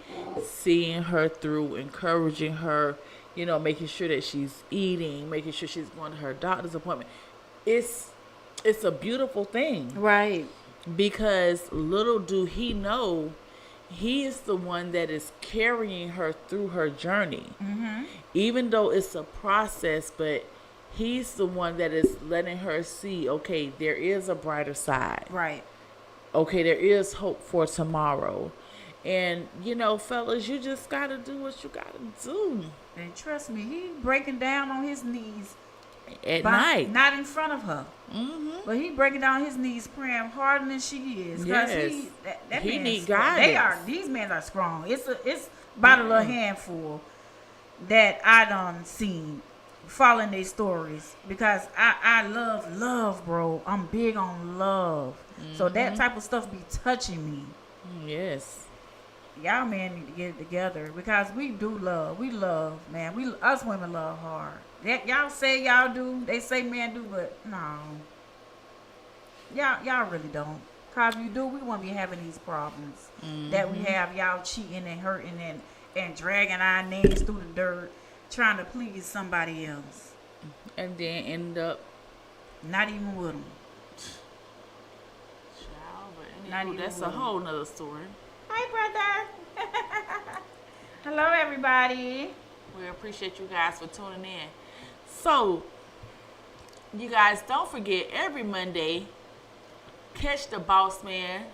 S4: seeing her through, encouraging her, you know, making sure that she's eating, making sure she's going to her doctor's appointment. It's a beautiful thing,
S9: right?
S4: Because little do he know, he is the one that is carrying her through her journey. Even though it's a process, but he's the one that is letting her see, okay, there is a brighter side.
S9: Right.
S4: Okay, there is hope for tomorrow. And, you know, fellas, you just got to do what you got to do.
S9: And trust me, he breaking down on his knees.
S4: At night.
S9: Not in front of her. But he breaking down his knees, praying harder than she is.
S4: Yes.
S9: He
S4: need guidance.
S9: These men are strong. It's about a little handful that I done seen following their stories, because I love, bro. I'm big on love. So that type of stuff be touching me.
S4: Yes.
S9: Y'all men need to get it together, because we do love. We love, man. Us women love hard. Y'all say y'all do. They say men do, but no. Y'all really don't. Cause if you do, we won't be having these problems that we have. Y'all cheating and hurting and dragging our names through the dirt, trying to please somebody else,
S4: and then end up
S9: not even with them.
S4: That's a whole nother story.
S9: Hi, brother. Hello, everybody.
S4: We appreciate you guys for tuning in. So, you guys, don't forget, every Monday, catch the Boss Man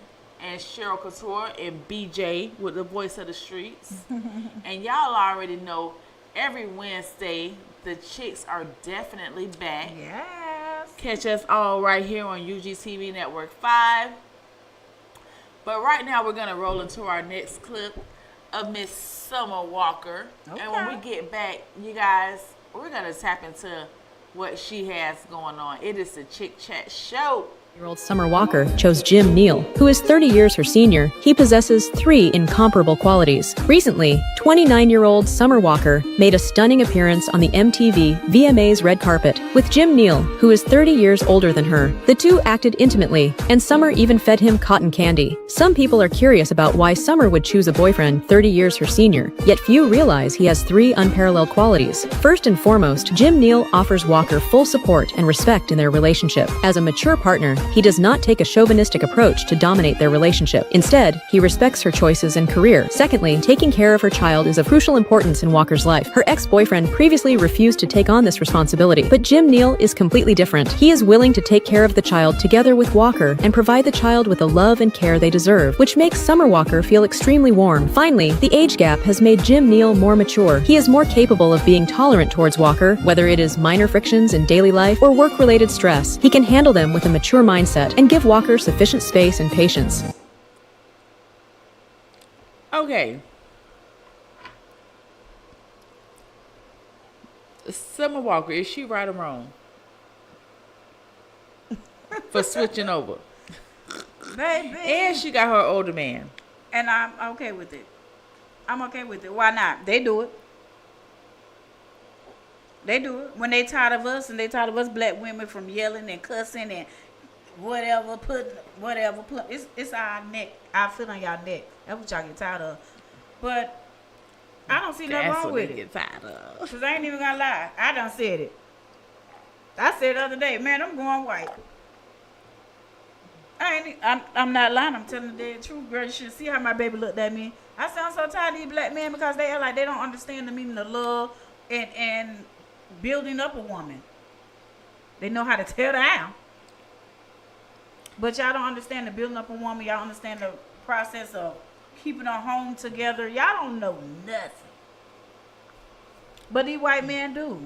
S4: and Cheryl Couture and BJ with the voice of the streets. And y'all already know, every Wednesday, the chicks are definitely back.
S9: Yes.
S4: Catch us all right here on UGTv Network 5. But right now, we're going to roll into our next clip of Miss Summer Walker. Okay. And when we get back, you guys, we're going to tap into what she has going on. It is the Chick Chat Show.
S10: Year-old Summer Walker chose Jim Neal, who is 30 years her senior. He possesses 3 incomparable qualities. Recently, 29-year-old Summer Walker made a stunning appearance on the MTV VMA's red carpet with Jim Neal, who is 30 years older than her. The two acted intimately, and Summer even fed him cotton candy. Some people are curious about why Summer would choose a boyfriend 30 years her senior, yet few realize he has 3 unparalleled qualities. First and foremost, Jim Neal offers Walker full support and respect in their relationship. As a mature partner, he does not take a chauvinistic approach to dominate their relationship. Instead, he respects her choices and career. Secondly, taking care of her child is of crucial importance in Walker's life. Her ex-boyfriend previously refused to take on this responsibility, but Jim Neal is completely different. He is willing to take care of the child together with Walker and provide the child with the love and care they deserve, which makes Summer Walker feel extremely warm. Finally, the age gap has made Jim Neal more mature. He is more capable of being tolerant towards Walker, whether it is minor frictions in daily life or work-related stress. He can handle them with a mature mindset and give Walker sufficient space and patience.
S4: Okay. Summer Walker, is she right or wrong for switching over?
S9: Baby.
S4: And she got her older man.
S9: And I'm okay with it. I'm okay with it. Why not? They do it. They do it. When they tired of us, and they tired of us black women from yelling and cussing and whatever, it's our neck, our foot on y'all neck. That's what y'all get tired of. But I don't see nothing wrong with it.
S4: Get tired of.
S9: Cause I ain't even gonna lie, I done said it. I said the other day, man, I'm going white. I'm not lying. I'm telling the truth, girl. You should see how my baby looked at me. I said I'm so tired of these black men because they act like they don't understand the meaning of love and building up a woman. They know how to tear down. But y'all don't understand the building up a woman. Y'all understand the process of keeping a home together. Y'all don't know nothing. But these white men do.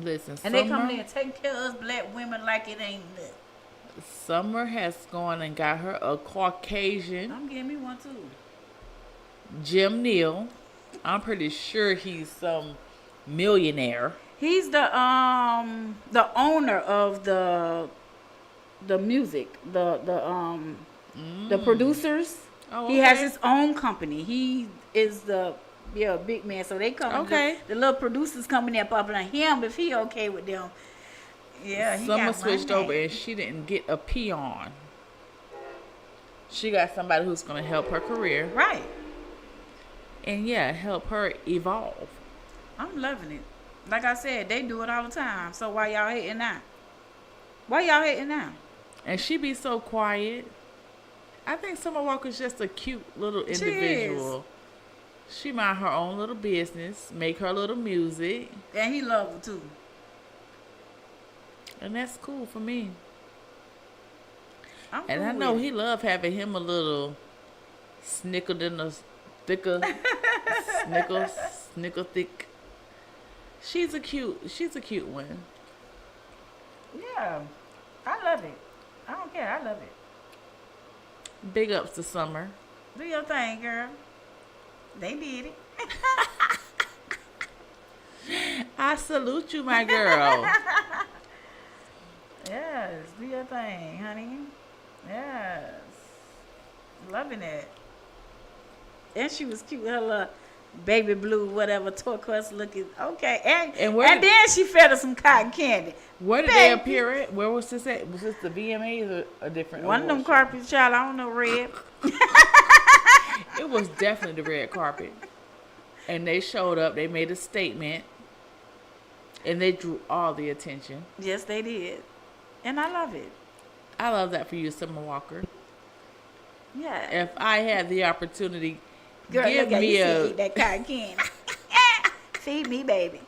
S4: Listen,
S9: And they come in and take care of us black women like it ain't nothing.
S4: Summer has gone and got her a Caucasian.
S9: I'm getting me one too.
S4: Jim Neal. I'm pretty sure he's some millionaire.
S9: He's the owner of the music, the producers.
S4: Oh, okay.
S9: He has his own company. He is the big man. So they come.
S4: Okay.
S9: The little producers coming there popping on him if he okay with them. Yeah.
S4: Summer switched over and she didn't get a peon. She got somebody who's going to help her career.
S9: Right.
S4: And yeah, help her evolve.
S9: I'm loving it. Like I said, they do it all the time. So why y'all hating now? Why y'all hating now?
S4: And she be so quiet. I think Summer Walker's just a cute little individual. She mind her own little business, make her little music.
S9: And he love her too.
S4: And that's cool for me.
S9: I'm
S4: And
S9: cool
S4: I know
S9: with
S4: he
S9: it.
S4: love having him a little snickered in the thicker, snickle thick. She's a cute one.
S9: Yeah. I love it. I don't care. I love it.
S4: Big ups to Summer.
S9: Do your thing, girl. They did it.
S4: I salute you, my girl.
S9: Yes, do your thing, honey. Yes. Loving it. And she was cute with her little baby blue, whatever, turquoise looking. Okay. And then she fed her some cotton candy.
S4: Where did they appear at? Where was this at? Was this the VMAs or a different
S9: One of them carpets, child. I don't know, red.
S4: It was definitely the red carpet. And they showed up. They made a statement. And they drew all the attention.
S9: Yes, they did. And I love it.
S4: I love that for you, Summer Walker.
S9: Yeah.
S4: If I had the opportunity,
S9: Girl,
S4: give
S9: look at
S4: me
S9: you eat that cotton candy. Feed me, baby.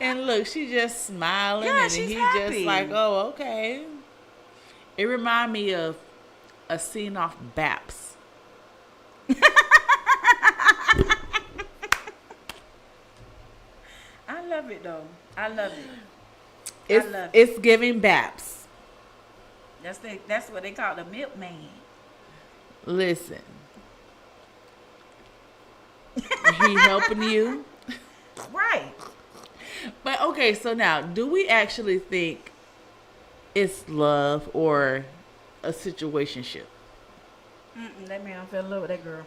S4: And look, she just smiling,
S9: Yeah,
S4: and
S9: she's
S4: he
S9: happy.
S4: just like, oh, okay. It remind me of a scene off Baps.
S9: I love it though. I love it.
S4: It's giving Baps.
S9: That's what they call the milkman.
S4: Listen, he helping you,
S9: Right.
S4: but okay. So now, do we actually think it's love or a situationship?
S9: That man fell in love with that girl.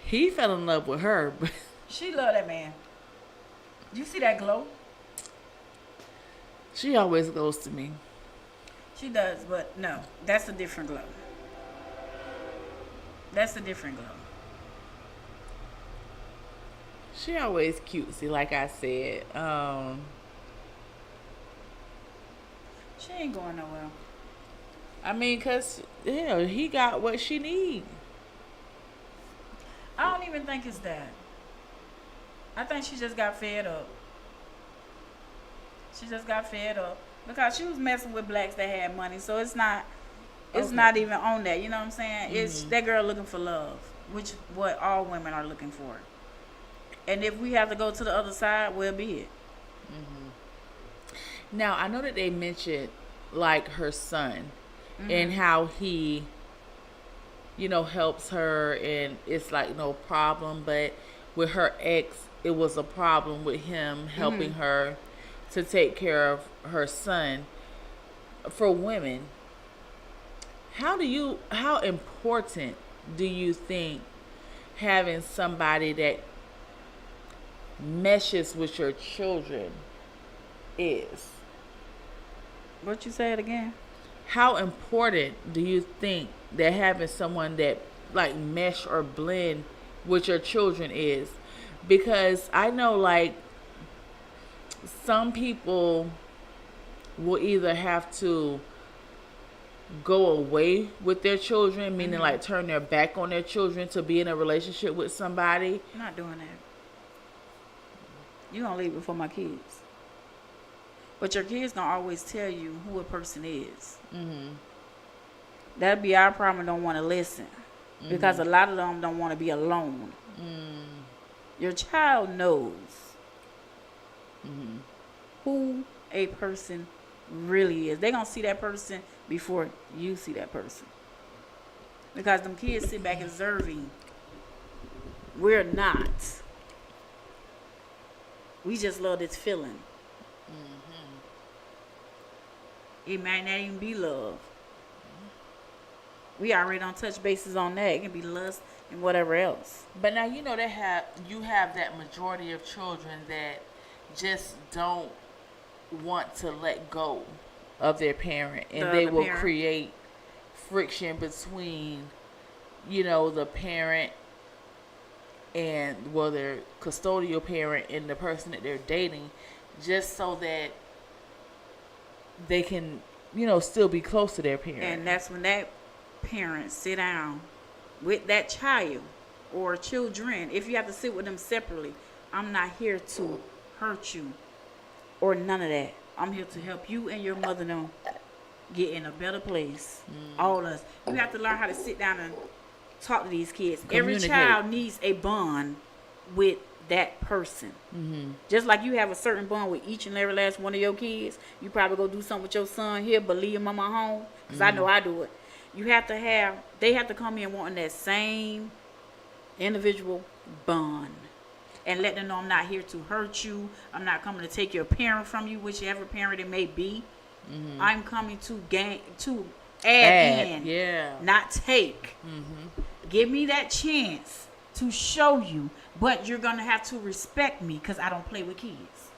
S4: He fell in love with her, but
S9: She loved that man. You see that glow?
S4: she always goes to me.
S9: She does, but no, that's a different glow. That's a different glow.
S4: She always cutesy, like I said.
S9: She ain't going nowhere.
S4: I mean, cause he got what she need.
S9: I don't even think it's that. I think she just got fed up. She just got fed up because she was messing with blacks that had money. So it's not not even on that. You know what I'm saying? It's that girl looking for love, which what all women are looking for. And if we have to go to the other side, well, be it.
S4: Now, I know that they mentioned like her son and how he, helps her and it's like no problem. But with her ex, it was a problem with him helping her to take care of her son. For women, how important do you think having somebody that meshes with your children is?
S9: What you said again?
S4: How important do you think that having someone that like mesh or blend with your children is? Because I know like some people will either have to go away with their children, meaning like turn their back on their children to be in a relationship with somebody.
S9: I'm not doing that. You gonna leave it for my kids. But your kids gonna always tell you who a person is. That'd be our problem. Don't want to listen because a lot of them don't want to be alone. Your child knows who a person really is. They're gonna see that person before you see that person, because them kids sit back observing. We're not. We just love this feeling. It might not even be love. We already don't touch bases on that. It can be lust and whatever else.
S4: But now you know you have that majority of children that just don't want to let go of their parent, and they will create friction between, the parent and their custodial parent and the person that they're dating, just so that they can, still be close to their parent.
S9: And that's when that parent sit down with that child or children. If you have to sit with them separately, I'm not here to hurt you or none of that. I'm here to help you and your mother know get in a better place. All of us. You have to learn how to sit down and talk to these kids. Every child needs a bond with that person. Just like you have a certain bond with each and every last one of your kids. You probably go do something with your son here, but leave your mama home. Because I know I do it. They have to come in wanting that same individual bond. And let them know I'm not here to hurt you. I'm not coming to take your parent from you, whichever parent it may be. I'm coming to add in, not take. Give me that chance to show you, but you're going to have to respect me because I don't play with kids.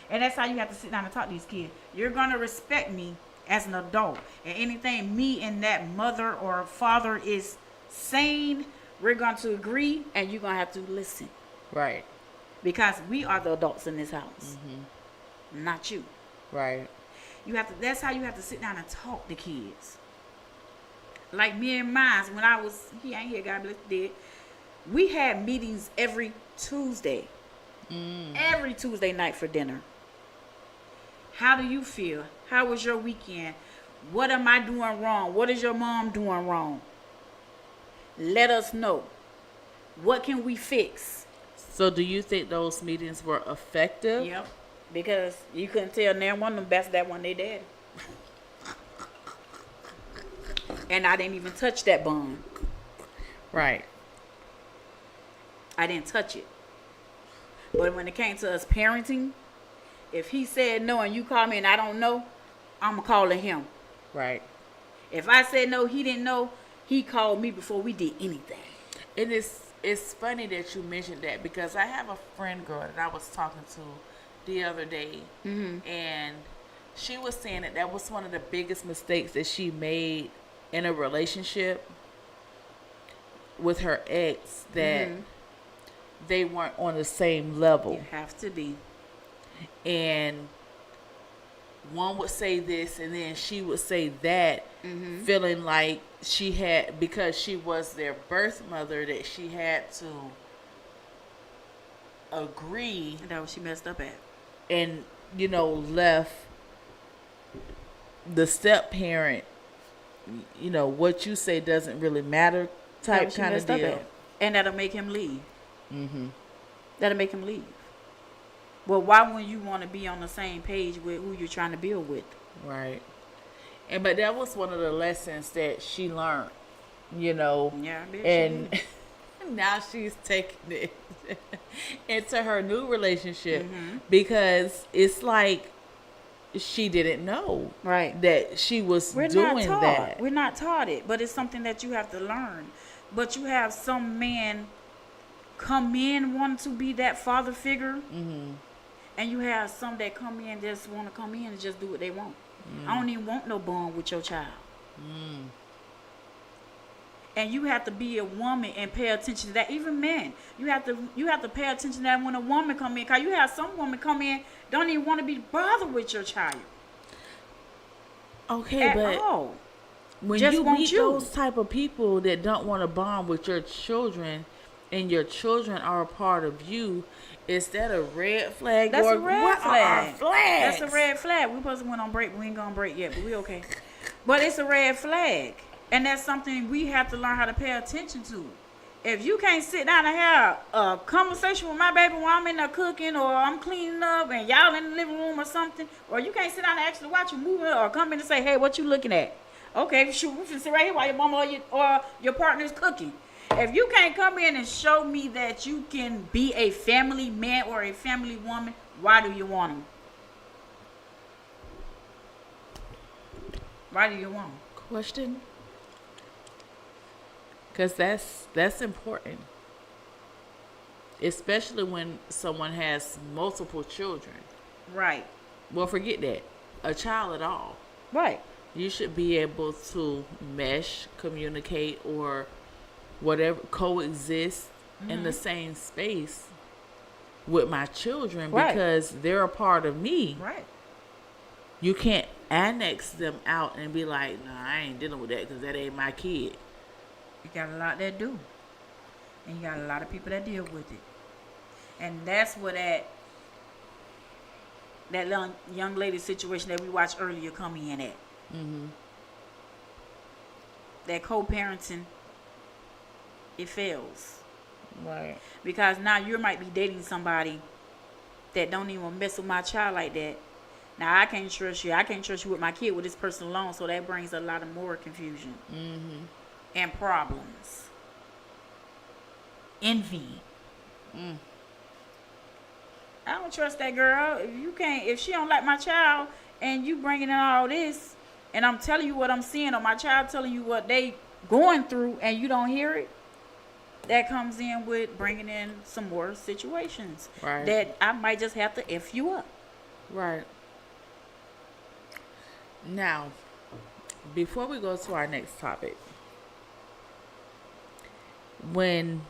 S9: And that's how you have to sit down and talk to these kids. You're going to respect me as an adult. And anything me and that mother or father is saying, we're going to agree, and you're going to have to listen.
S4: Right.
S9: Because we are the adults in this house. Not you.
S4: Right.
S9: That's how you have to sit down and talk to kids. Like me and mine, when he ain't here, God bless the dead, we had meetings every Tuesday. Every Tuesday night for dinner. How do you feel? How was your weekend? What am I doing wrong? What is your mom doing wrong? Let us know. What can we fix?
S4: So do you think those meetings were effective?
S9: Yep. Because you couldn't tell near one of them best that one they did. And I didn't even touch that bond.
S4: Right.
S9: I didn't touch it. But when it came to us parenting, if he said no and you call me and I don't know, I'm calling him.
S4: Right.
S9: If I said no, he didn't know, he called me before we did anything.
S4: And it's funny that you mentioned that, because I have a friend girl that I was talking to the other day, and she was saying that was one of the biggest mistakes that she made in a relationship with her ex, that they weren't on the same level.
S9: You have to be.
S4: And one would say this and then she would say that, feeling like she had, because she was their birth mother, that she had to agree.
S9: And that's what she messed up at.
S4: And, left the step parent, what you say doesn't really matter type kind of deal.
S9: And that'll make him leave. That'll make him leave. Well, why wouldn't you want to be on the same page with who you're trying to build with?
S4: Right. But that was one of the lessons that she learned, Yeah, I bet and now she's taking it into her new relationship, because it's like she didn't know that she was doing that.
S9: We're not taught it, but it's something that you have to learn. But you have some men come in wanting to be that father figure, and you have some that come in just want to come in and just do what they want. I don't even want no bond with your child. And you have to be a woman and pay attention to that. Even men, you have to pay attention to that when a woman come in, because you have some women come in don't even want to be bothered with your child.
S4: Okay,
S9: at
S4: but
S9: all.
S4: When
S9: Just
S4: you
S9: want
S4: meet
S9: you.
S4: those type of people that don't want to bond with your children, and your children are a part of you, is that a red flag?
S9: That's
S4: or
S9: a red
S4: what
S9: flag.
S4: Are flags?
S9: That's a red flag. We supposed to went on break. We ain't gonna break yet, but we okay. But it's a red flag. And that's something we have to learn how to pay attention to. If you can't sit down and have a conversation with my baby while I'm in there cooking or I'm cleaning up and y'all in the living room or something, or you can't sit down and actually watch a movie or come in and say, hey, what you looking at? Okay, shoot, we can sit right here while your mama or your partner's cooking. If you can't come in and show me that you can be a family man or a family woman, why do you want them? Why do you want them?
S4: Question? Because that's important. Especially when someone has multiple children.
S9: Right.
S4: Well, forget that. A child at all.
S9: Right.
S4: You should be able to mesh, communicate, or whatever, coexist in the same space with my children because they're a part of me.
S9: Right.
S4: You can't annex them out and be like, nah, I ain't dealing with that because that ain't my kid.
S9: You got a lot that do. And you got a lot of people that deal with it. And that's where that young lady situation that we watched earlier come in at.
S4: Mm-hmm.
S9: That co-parenting, it fails.
S4: Right.
S9: Because now you might be dating somebody that don't even mess with my child like that. Now I can't trust you. I can't trust you with my kid with this person alone. So that brings a lot of more confusion and problems. Envy. I don't trust that girl. If she don't like my child and you bringing in all this, and I'm telling you what I'm seeing, or my child telling you what they going through, and you don't hear it, that comes in with bringing in some more situations that I might just have to F you up.
S4: Right. Now, before we go to our next topic, when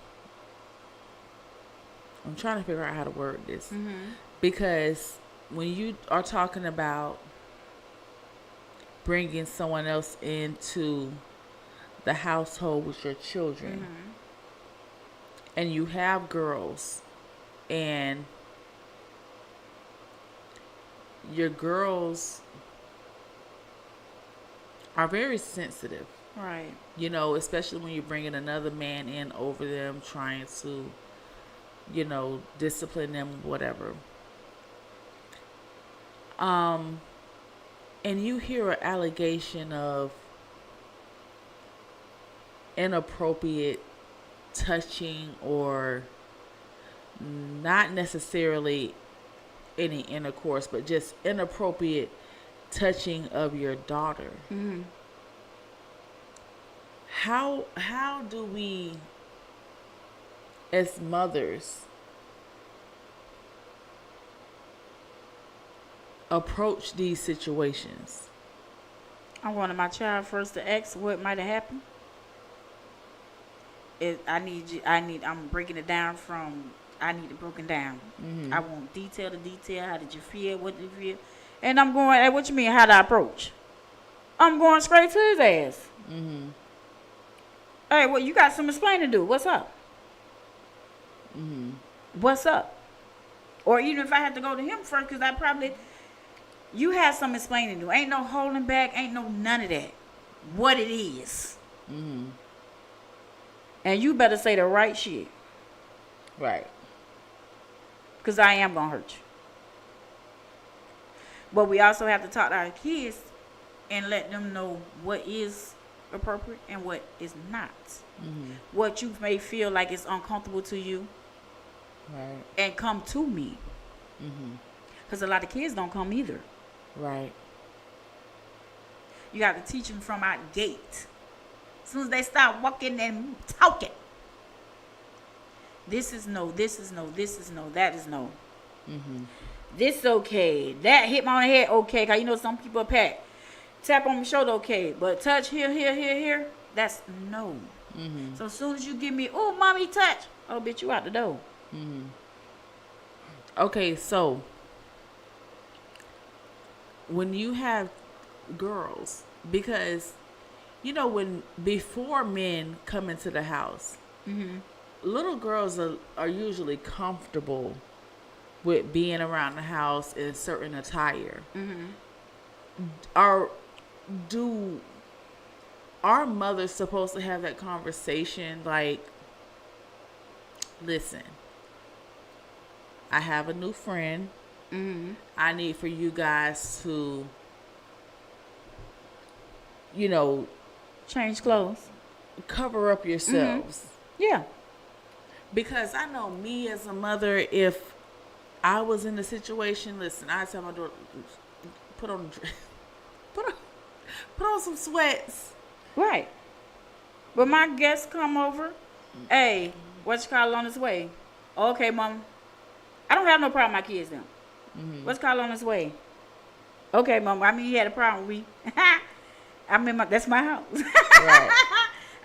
S4: I'm trying to figure out how to word this, because when you are talking about bringing someone else into the household with your children, and you have girls, and your girls are very sensitive.
S9: Right.
S4: You know, especially when you're bringing another man in over them, trying to, you know, discipline them, whatever. And you hear an allegation of inappropriate touching, or not necessarily any intercourse, but just inappropriate touching of your daughter. How do we, as mothers, approach these situations?
S9: I wanted my child first to ask what might have happened. I'm breaking it down from, I need it broken down. I want detail to detail. How did you feel? What did you feel? And I'm going, hey, what you mean, how do I approach? I'm going straight to his ass. Hey, well, you got some explaining to do. What's up? What's up? Or even if I had to go to him first, because you have some explaining to do. Ain't no holding back. Ain't no none of that. What it is. And you better say the right shit.
S4: Right.
S9: Because I am going to hurt you. But we also have to talk to our kids and let them know what is appropriate and what is not. What you may feel like is uncomfortable to you.
S4: Right.
S9: And come to me. Because a lot of kids don't come either.
S4: Right.
S9: You got to teach them from out gate. As soon as they start walking and talking. This is no, this is no, this is no, that is no. This okay. That hit me on the head, okay. Because you know some people pat. Tap on my shoulder, okay. But touch here, that's no. So as soon as you give me, oh, mommy, touch. Oh, bitch, you out the door.
S4: Okay, so when you have girls, because you know when before men come into the house, little girls are usually comfortable with being around the house in certain attire. our mothers supposed to have that conversation? Like, listen, I have a new friend.
S9: Mm-hmm.
S4: I need for you guys to,
S9: Change clothes.
S4: cover up yourselves.
S9: Yeah.
S4: Because I know me as a mother, if I was in the situation, listen, I tell my daughter, put on some sweats.
S9: Right. But my guests come over. Hey, what you call on his way? Okay, mom. I don't have no problem with my kids now. What's call on his way? Okay, mom. I mean, he had a problem with me. That's my house.
S4: Right.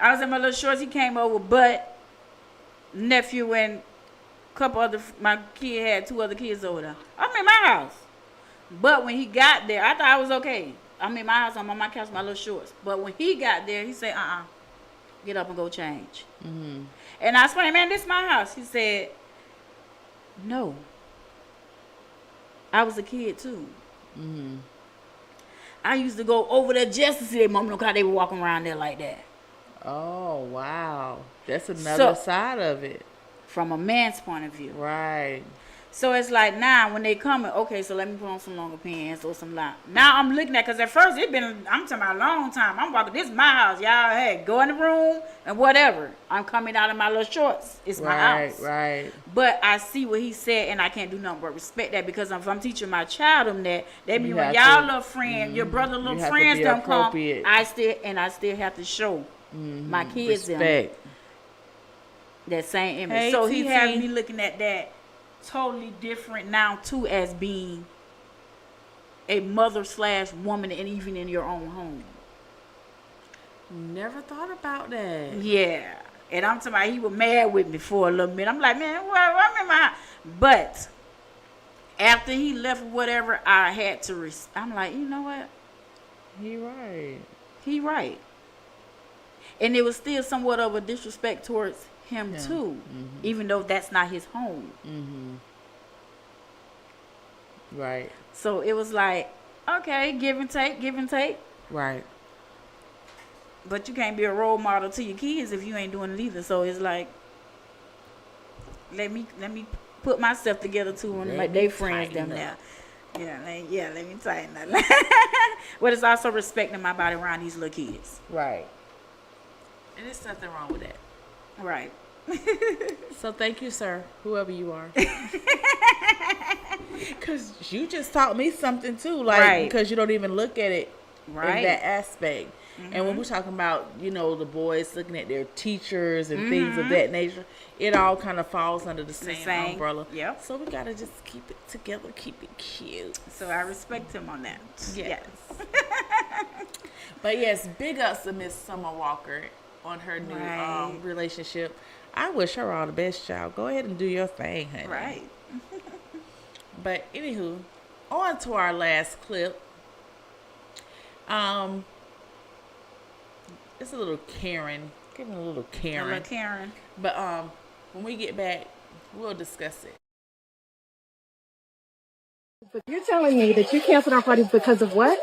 S9: I was in my little shorts. He came over, but nephew and a couple other, my kid had 2 other kids over there. I'm in my house. But when he got there, I thought I was okay. I'm in my house. I'm on my couch, my little shorts. But when he got there, he said, get up and go change.
S4: Mm-hmm.
S9: And I explained, man, this is my house. He said, no. I was a kid too.
S4: Mm-hmm.
S9: I used to go over there just to see their mom, look how they were walking around there like that.
S4: Oh, wow. That's another side of it.
S9: From a man's point of view.
S4: Right.
S9: So it's like now when they come, okay, so let me put on some longer pants or some long. Now I'm looking at, because at first I'm talking about a long time. I'm walking, this is my house. Y'all, hey, go in the room and whatever. I'm coming out of my little shorts. It's my house.
S4: Right.
S9: But I see what he said, and I can't do nothing but respect that, because if I'm teaching my child that means when y'all little friend, your brother little friends don't come, I still have to show my kids
S4: respect.
S9: Them that same image.
S4: Hey,
S9: so he
S4: TT.
S9: has me looking at that totally different now too, as being a mother/woman, and even in your own home.
S4: Never thought about that.
S9: Yeah. And I'm talking about, he was mad with me for a little minute. I'm like, man, I'm in my house. But after he left or whatever, I had to I'm like, you know what?
S4: He right.
S9: And it was still somewhat of a disrespect towards him too, even though that's not his home.
S4: Right.
S9: So it was like, okay, give and take.
S4: Right.
S9: But you can't be a role model to your kids if you ain't doing it either. So it's like, let me put myself together too, and like they friends them now. Yeah, let me tighten that. But it's also respecting my body around these little kids.
S4: Right. And there's nothing wrong with that.
S9: Right.
S4: So thank you, sir, whoever you are. Because you just taught me something too, like because you don't even look at it in that aspect. And when we're talking about, the boys looking at their teachers and things of that nature, it all kind of falls under the same umbrella.
S9: Yep.
S4: So we gotta just keep it together, keep it cute.
S9: So I respect him on that. Yes.
S4: But yes, big ups to Miss Summer Walker on her new relationship. I wish her all the best, child. Go ahead and do your thing, honey.
S9: Right.
S4: But anywho, on to our last clip. It's a little Karen. Getting a little Karen.
S9: A little Karen.
S4: But when we get back, we'll discuss it.
S11: But you're telling me that you canceled our parties because of what?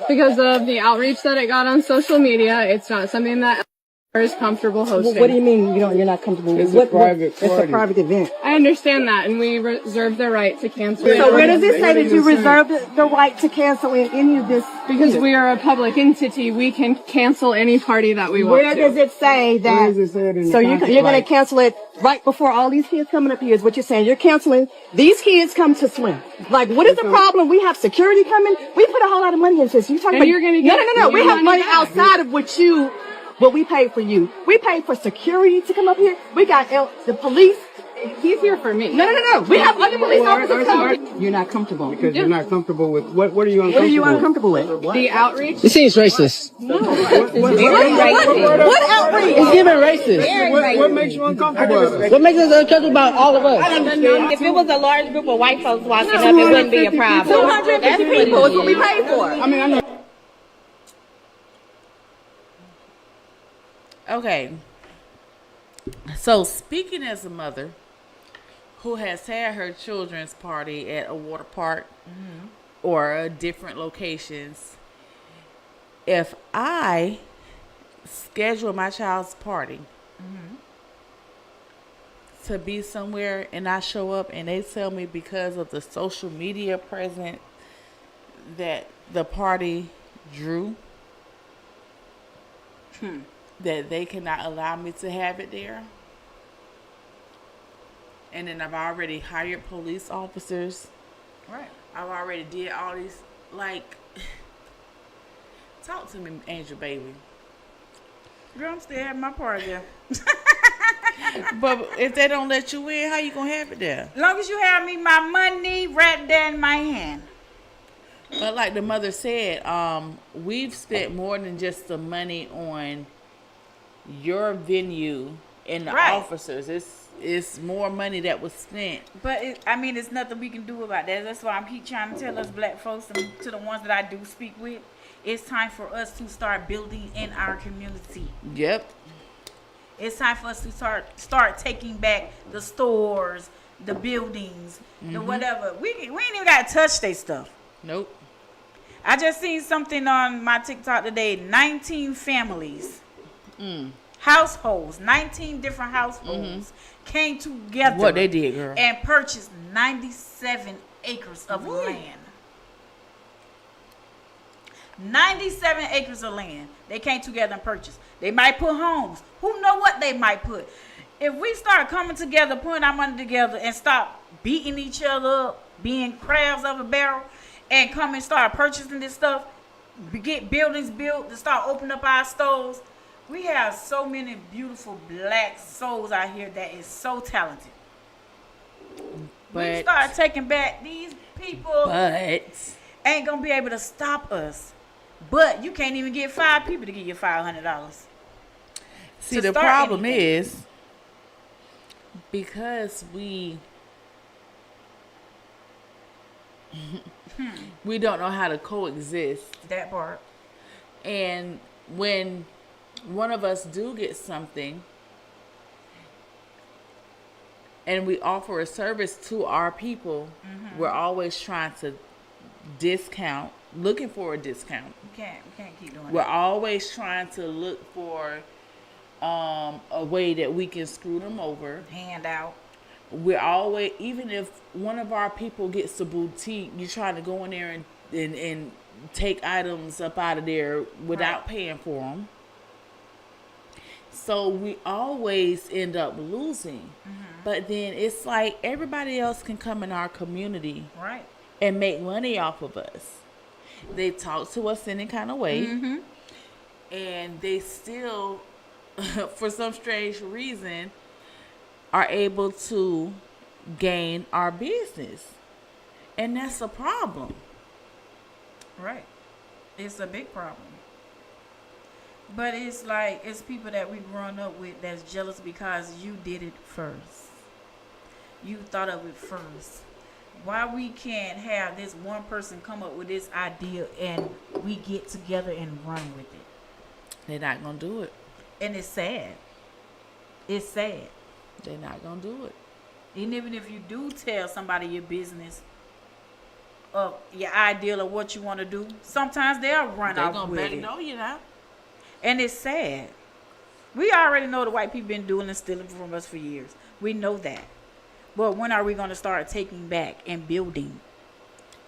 S11: Because of the outreach that it got on social media. It's not something that is comfortable hosting.
S12: What do you mean you're not comfortable?
S6: It's a private party.
S12: It's a private event.
S11: I understand that, and we reserve the right to cancel.
S12: So where does it say that you reserve the right to cancel in any of this?
S11: Because we are a public entity, we can cancel any party that we want to.
S12: Where does it say that?
S6: Where does it say it in the
S12: So you're
S6: contract?
S12: going to cancel it right before all these kids coming up here is what you're saying. You're canceling. These kids come to swim. Like, what is the problem? We have security coming. We put a whole lot of money into this. You talking
S11: and
S12: about?
S11: You're gonna get
S12: No. We have money
S11: back.
S12: outside of what we paid for you. We paid for security to come up here. We got the police.
S11: He's here for me.
S12: No. We have other police officers coming.
S6: You're not comfortable. Because you're not comfortable with what are you uncomfortable
S12: What are you uncomfortable with?
S11: The outreach.
S13: It seems racist.
S12: What outreach?
S13: It's giving racist.
S6: What makes you uncomfortable?
S13: What makes us uncomfortable about all of us?
S14: If it was a large group of white folks walking up, it wouldn't be a problem.
S12: 250 people is what we paid for.
S6: I know.
S4: Okay. So speaking as a mother who has had her children's party at a water park or different locations, if I schedule my child's party to be somewhere and I show up and they tell me because of the social media presence that the party drew, that they cannot allow me to have it there. And then I've already hired police officers.
S9: Right.
S4: I've already did all these, like, talk to me, Angel Baby.
S9: Girl, I'm still having my party there.
S4: But if they don't let you in, how you gonna have it there?
S9: As long as you have me my money right there in my hand.
S4: But like the mother said, we've spent more than just the money on your venue and the officers. It's more money that was spent.
S9: But it's nothing we can do about that. That's why I keep trying to tell us black folks, and to the ones that I do speak with, it's time for us to start building in our community.
S4: Yep.
S9: It's time for us to start taking back the stores, the buildings, the whatever. We ain't even got to touch their stuff.
S4: Nope.
S9: I just seen something on my TikTok today. 19 families, households, 19 different households came together.
S4: What they did, girl.
S9: And purchased 97 acres of land. 97 acres of land. They came together and purchased. They might put homes. Who know what they might put? If we start coming together, putting our money together, and stop beating each other up, being crabs of a barrel, and come and start purchasing this stuff, get buildings built, to start opening up our stores. We have so many beautiful black souls out here that is so talented. We start taking back these people. Ain't gonna be able to stop us. But you can't even get 5 people to give you $500.
S4: See, the problem is because we don't know how to coexist.
S9: That part.
S4: And when one of us do get something and we offer a service to our people, we're always trying to discount, looking for a discount.
S9: We can't keep doing
S4: We're
S9: that.
S4: always trying to look for a way that we can screw them over.
S9: Hand out.
S4: We're always, even if one of our people gets a boutique, you're trying to go in there and take items up out of there without paying for them. So we always end up losing. But then it's like everybody else can come in our community and make money off of us. They talk to us any kind of way. And they still, for some strange reason, are able to gain our business. And that's a problem.
S9: Right. It's a big problem. But it's like, it's people that we've grown up with that's jealous because you did it first. You thought of it first. Why we can't have this one person come up with this idea and we get together and run with it?
S4: They're not going to do it.
S9: And it's sad. It's sad.
S4: They're not going to do it.
S9: And even if you do tell somebody your business, your idea of what you want to do, sometimes they'll run off with it.
S4: They know you now.
S9: And it's sad. We already know the white people been doing and stealing from us for years. We know that. But when are we going to start taking back and building?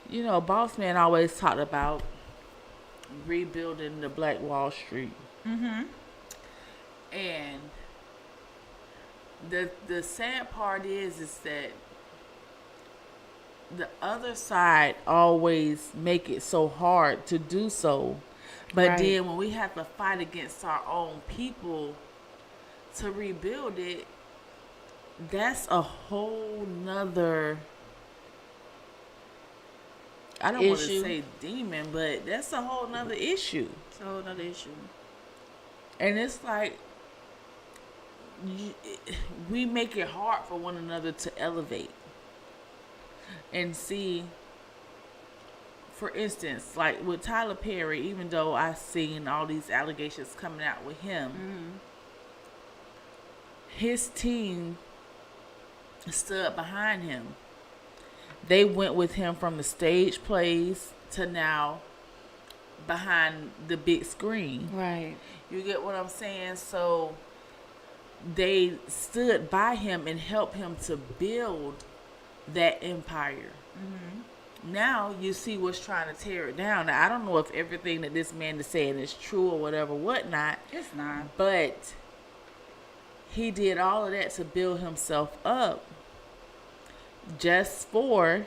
S4: You know, Boss Man always talked about rebuilding the Black Wall Street. And the sad part is that the other side always make it so hard to do so. But then when we have to fight against our own people to rebuild it, that's a whole nother, I don't want to say demon, but that's a whole nother issue.
S9: It's a whole nother issue.
S4: And it's like, we make it hard for one another to elevate. And see, for instance, like with Tyler Perry, even though I've seen all these allegations coming out with him, his team stood behind him. They went with him from the stage plays to now behind the big screen.
S9: Right.
S4: You get what I'm saying? So they stood by him and helped him to build that empire. Now you see what's trying to tear it down. Now, I don't know if everything that this man is saying is true or whatever, whatnot.
S9: It's not.
S4: But he did all of that to build himself up just for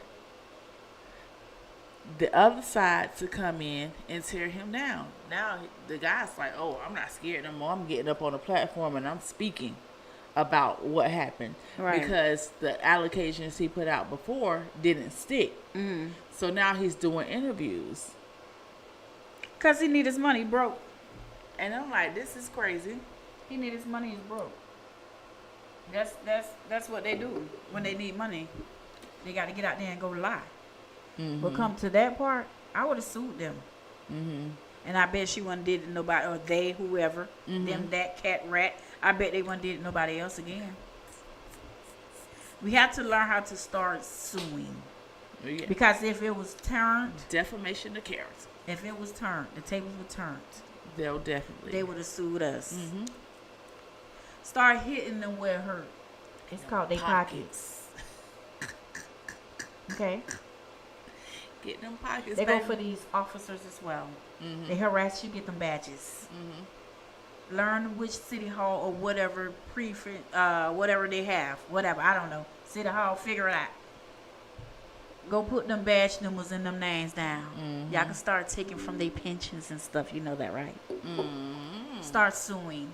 S4: the other side to come in and tear him down. Now the guy's like, oh, I'm not scared no more. I'm getting up on the platform and I'm speaking about what happened.
S9: Right.
S4: Because the allegations he put out before didn't stick. So now he's doing interviews.
S9: Because he need his money broke.
S4: And I'm like, this is crazy.
S9: He need his money, he's broke. That's what they do when they need money. They got to get out there and go lie. But come to that part, I would have sued them. And I bet she wouldn't did it to nobody, or they, whoever, them, that cat, rat. I bet they wouldn't did it to nobody else again. We have to learn how to start suing.
S4: Yeah.
S9: Because if it was turned,
S4: Defamation of character.
S9: if it was turned, the tables were turned,
S4: They'll definitely.
S9: they would have sued us. Start hitting them where it hurt. It's called they pockets. Okay?
S4: Get them pockets.
S9: They go
S4: baby.
S9: for these officers as well. They harass you, get them badges. Learn which city hall or whatever whatever they have. Whatever, I don't know. City hall, figure it out. Go put them badge numbers and them names down. Y'all can start taking from their pensions and stuff. You know that, right? Start suing.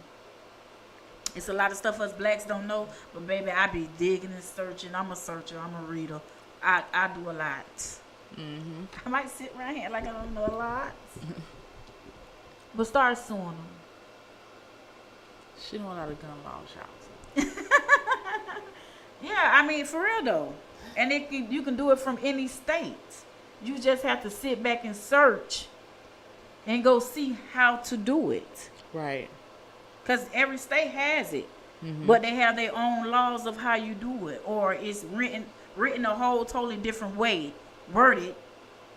S9: It's a lot of stuff us blacks don't know, but baby, I be digging and searching. I'm a searcher. I'm a reader. I do a lot. I might sit right here like I don't know a lot. But start suing them.
S4: She know a lot of gun law shops.
S9: Yeah, I mean, for real though. And you can do it from any state. You just have to sit back and search and go see how to do it.
S4: Right.
S9: Because every state has it. But they have their own laws of how you do it. Or it's written a whole totally different way. Worded.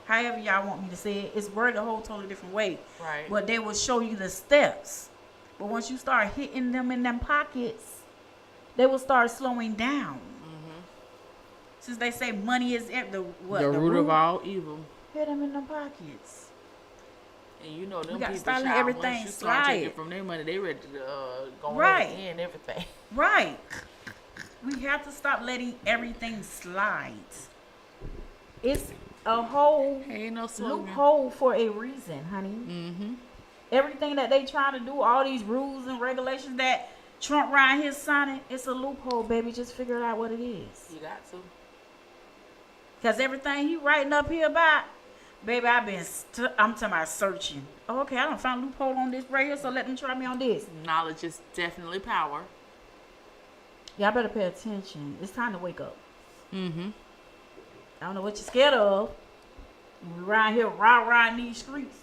S9: However y'all want me to say it. It's worded a whole totally different way.
S4: Right.
S9: But they will show you the steps. But once you start hitting them in them pockets, they will start slowing down. Since they say money is the
S4: root of all evil.
S9: Hit them in them pockets.
S4: And you know them
S9: We got to
S4: people,
S9: start letting
S4: child,
S9: everything
S4: once you start taking
S9: slide.
S4: from their money, they ready to go
S9: Right.
S4: over and everything.
S9: Right. We have to stop letting everything slide. It's a whole
S4: Ain't no slogan.
S9: loophole for a reason, honey. Everything that they trying to do, all these rules and regulations that Trump right here signing, it's a loophole, baby. Just figure out what it is.
S4: You got to.
S9: Because everything he writing up here about, baby, I'm talking about searching. Oh, okay, I done found a loophole on this right here, so let them try me on this.
S4: Knowledge is definitely power.
S9: Y'all better pay attention. It's time to wake up. I don't know what you're scared of. We around here rah-rah in these streets.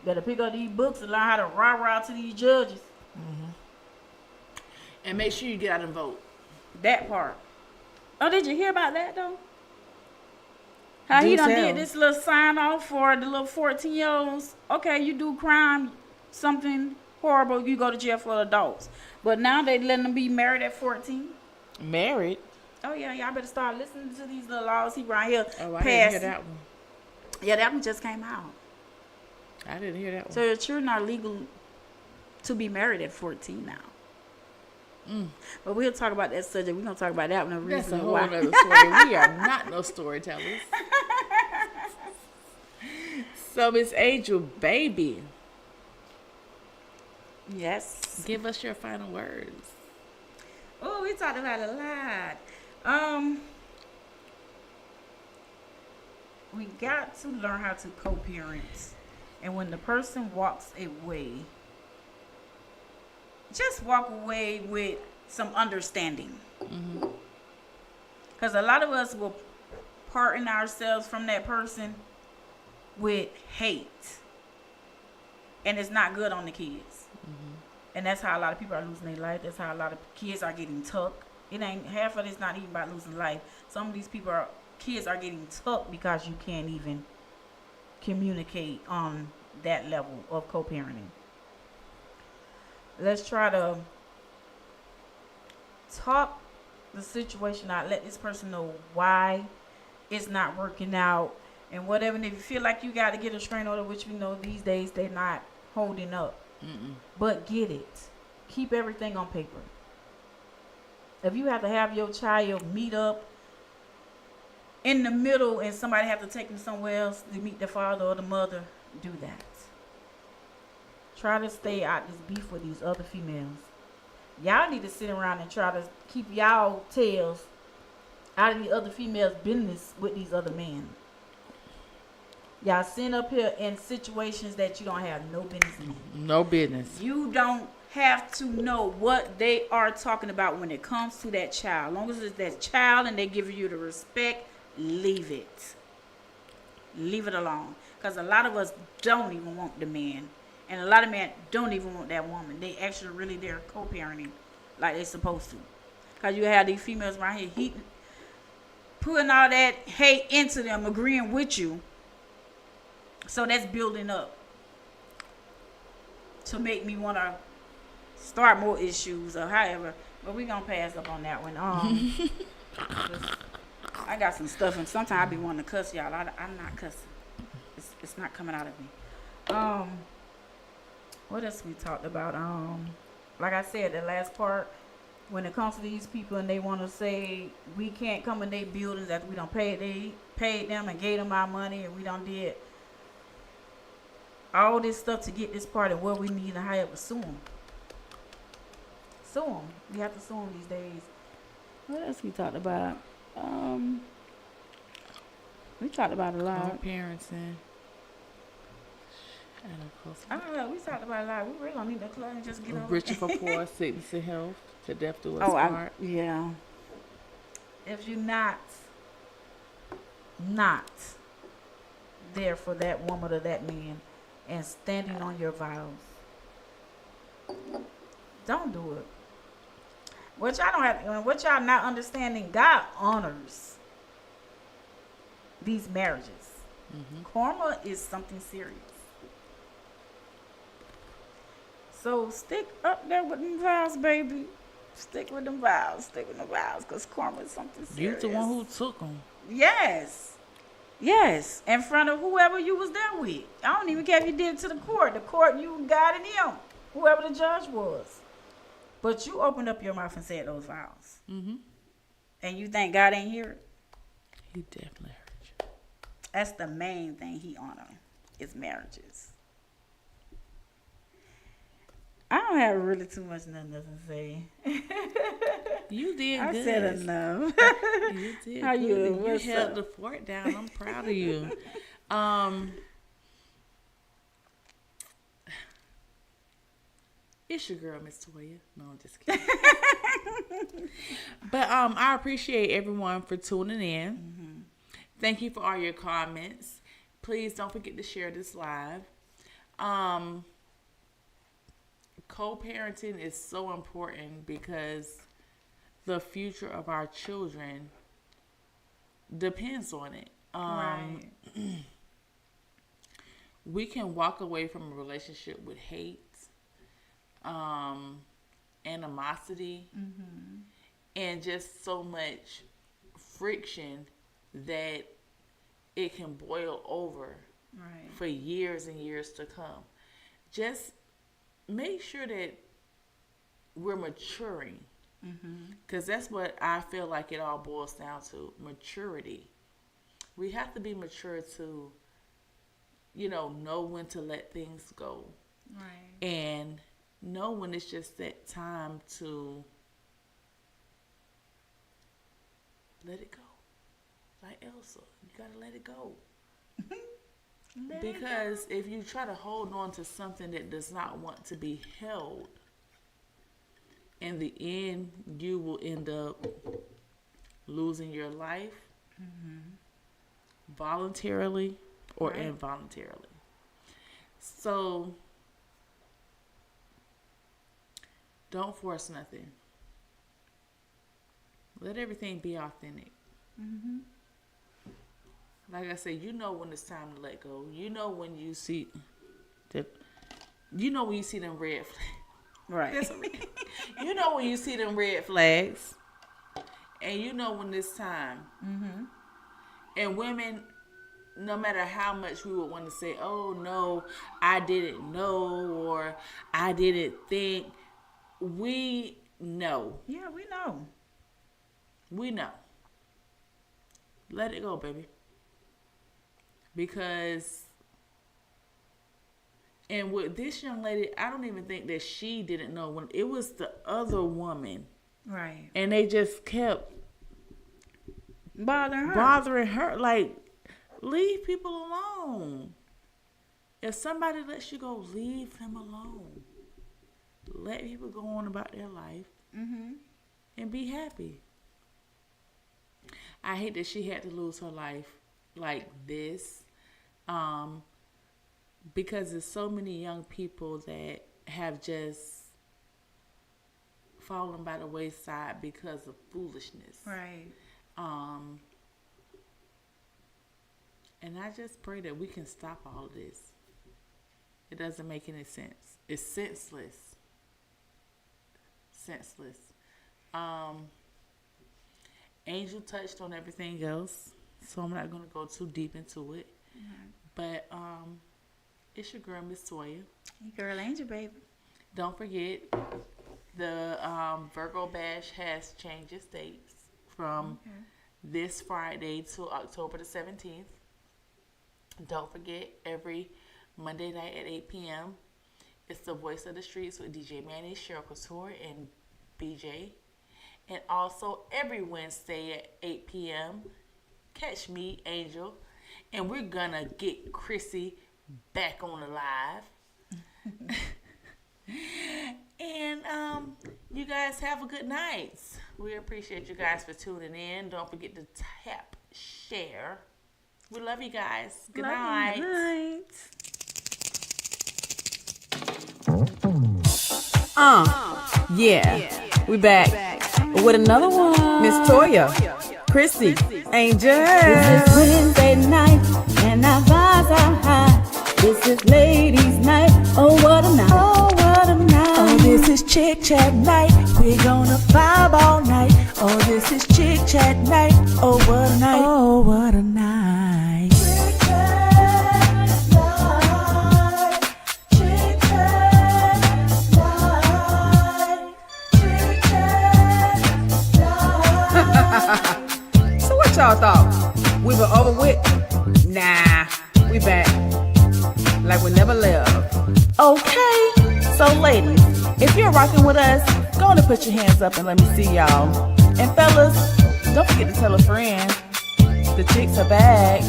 S9: Better pick up these books and learn how to rah-rah to these judges.
S4: And make sure you get out and vote.
S9: That part. Oh, did you hear about that, though? How he
S4: Do
S9: done
S4: tell.
S9: did this little sign off for the little 14-year-olds. Okay, you do crime, something horrible, you go to jail for adults. But now they letting them be married at 14.
S4: Married?
S9: Oh, yeah, y'all better start listening to these little laws he right here
S4: Oh, I
S9: passed.
S4: didn't hear that one.
S9: Yeah, that one just came out.
S4: I didn't hear that one.
S9: So your children are legal to be married at 14 now. But we'll talk about that subject. We're going to talk about that one.
S4: That's a whole other story. We are not no storytellers. So, Miss Angel, baby.
S9: Yes.
S4: Give us your final words.
S9: Oh, we talked about a lot. We got to learn how to co-parent. And when the person walks away, just walk away with some understanding. Because a lot of us will pardon ourselves from that person with hate. And it's not good on the kids. And that's how a lot of people are losing their life. That's how a lot of kids are getting tucked. It ain't, half of it's not even about losing life. Some of these kids are getting tucked because you can't even communicate on that level of co-parenting. Let's try to talk the situation out. Let this person know why it's not working out and whatever. And if you feel like you got to get a restraining order, which we know these days they're not holding up, but get it. Keep everything on paper. If you have to have your child meet up in the middle and somebody have to take them somewhere else to meet the father or the mother, do that. Try to stay out this beef with these other females. Y'all need to sit around and try to keep y'all tails out of the other females' business with these other men. Y'all sitting up here in situations that you don't have no business in.
S4: No business.
S9: You don't have to know what they are talking about when it comes to that child. As long as it's that child and they give you the respect, leave it. Leave it alone. Because a lot of us don't even want the man. And a lot of men don't even want that woman. They actually really they're co-parenting like they're supposed to. Because you have these females around here putting all that hate into them, agreeing with you. So that's building up to make me want to start more issues or however. But we're going to pass up on that one. I got some stuff, and sometimes I be wanting to cuss y'all. I'm not cussing. It's not coming out of me. What else we talked about? Like I said, the last part, when it comes to these people and they want to say we can't come in their buildings after we don't paid them and gave them our money and we don't did all this stuff to get this part of what we need to hire to sue them. Sue them. We have to sue them these days. What else we talked about? We talked about a lot.
S4: Parenting.
S9: I don't know. We talked about a lot. We really don't need the club and just get over
S4: Richer for poor, sickness and health, to death do us part.
S9: Yeah. If you're not there for that woman or that man and standing on your vows, don't do it. What y'all not understanding, God honors these marriages. Karma is something serious. So stick up there with them vows, baby. Stick with them vows. Stick with them vows, because karma is something serious.
S4: You the one who took them.
S9: Yes. Yes. In front of whoever you was there with. I don't even care if you did it to the court. The court, you got in him. Whoever the judge was. But you opened up your mouth and said those vows. And you think God ain't hear it?
S4: He definitely heard you.
S9: That's the main thing he honor is marriages. I don't have really too much nothing else to say.
S4: You did
S9: I
S4: good.
S9: said enough.
S4: You did
S9: How
S4: good.
S9: you?
S4: You held the fort down. I'm proud of you. It's your girl, Miss Toya. No, I'm just kidding. But I appreciate everyone for tuning in. Thank you for all your comments. Please don't forget to share this live. Co-parenting is so important because the future of our children depends on it.
S9: Right.
S4: We can walk away from a relationship with hate, animosity, and just so much friction that it can boil over for years and years to come. Just make sure that we're maturing, because that's what I feel like it all boils down to, maturity. We have to be mature to, know when to let things go.
S9: Right.
S4: And know when it's just that time to let it go. Like Elsa, you gotta let it go. Because if you try to hold on to something that does not want to be held, in the end, you will end up losing your life voluntarily or involuntarily. So, don't force nothing. Let everything be authentic. Like I said, you know when it's time to let go. You know when you see You know when you see them red flags.
S9: Right.
S4: You know when you see them red flags. And you know when it's time. Mm-hmm. And women, no matter how much we would want to say, oh, no, I didn't know, or I didn't think, we know.
S9: Yeah, we know.
S4: We know. Let it go, baby. Because, and with this young lady, I don't even think that she didn't know. When it was the other woman.
S9: Right.
S4: And they just kept
S9: bothering her.
S4: Like, leave people alone. If somebody lets you go, leave them alone. Let people go on about their life and be happy. I hate that she had to lose her life like this, because there's so many young people that have just fallen by the wayside because of foolishness.
S9: Right.
S4: And I just pray that we can stop all of this. It doesn't make any sense. It's senseless. Senseless. Angel touched on everything else, so I'm not going to go too deep into it. Mm-hmm. But it's your girl, Miss Toya.
S9: Your girl, Angel, baby.
S4: Don't forget, the Virgo Bash has changed its dates from this Friday to October the 17th. Don't forget, every Monday night at 8 p.m., it's the Voice of the Streets with DJ Manny, Cheryl Couture, and BJ. And also every Wednesday at 8 p.m., catch me, Angel, and we're gonna get Chrissy back on the live. And you guys have a good night. We appreciate you guys for tuning in. Don't forget to tap share. We love you guys. Good night.
S9: Good night.
S1: Yeah. We back with another one. Miss Toya, Chrissy, Angel.
S2: This is Wednesday night, and our vibes are high. This is ladies' night. Oh, what a night. Oh, what a night.
S3: Oh, this is Chick Chat night. We're gonna vibe all night. Oh, this is Chick Chat night. Oh, what a night. Oh, what a night. Chick Chat night. Chick Chat night. Chick Chat night.
S1: So what y'all thought? We were over with? Nah, we back like we never left.
S3: Okay, so ladies, if you're rocking with us, go on and put your hands up and let me see y'all. And fellas, don't forget to tell a friend. The chicks are back.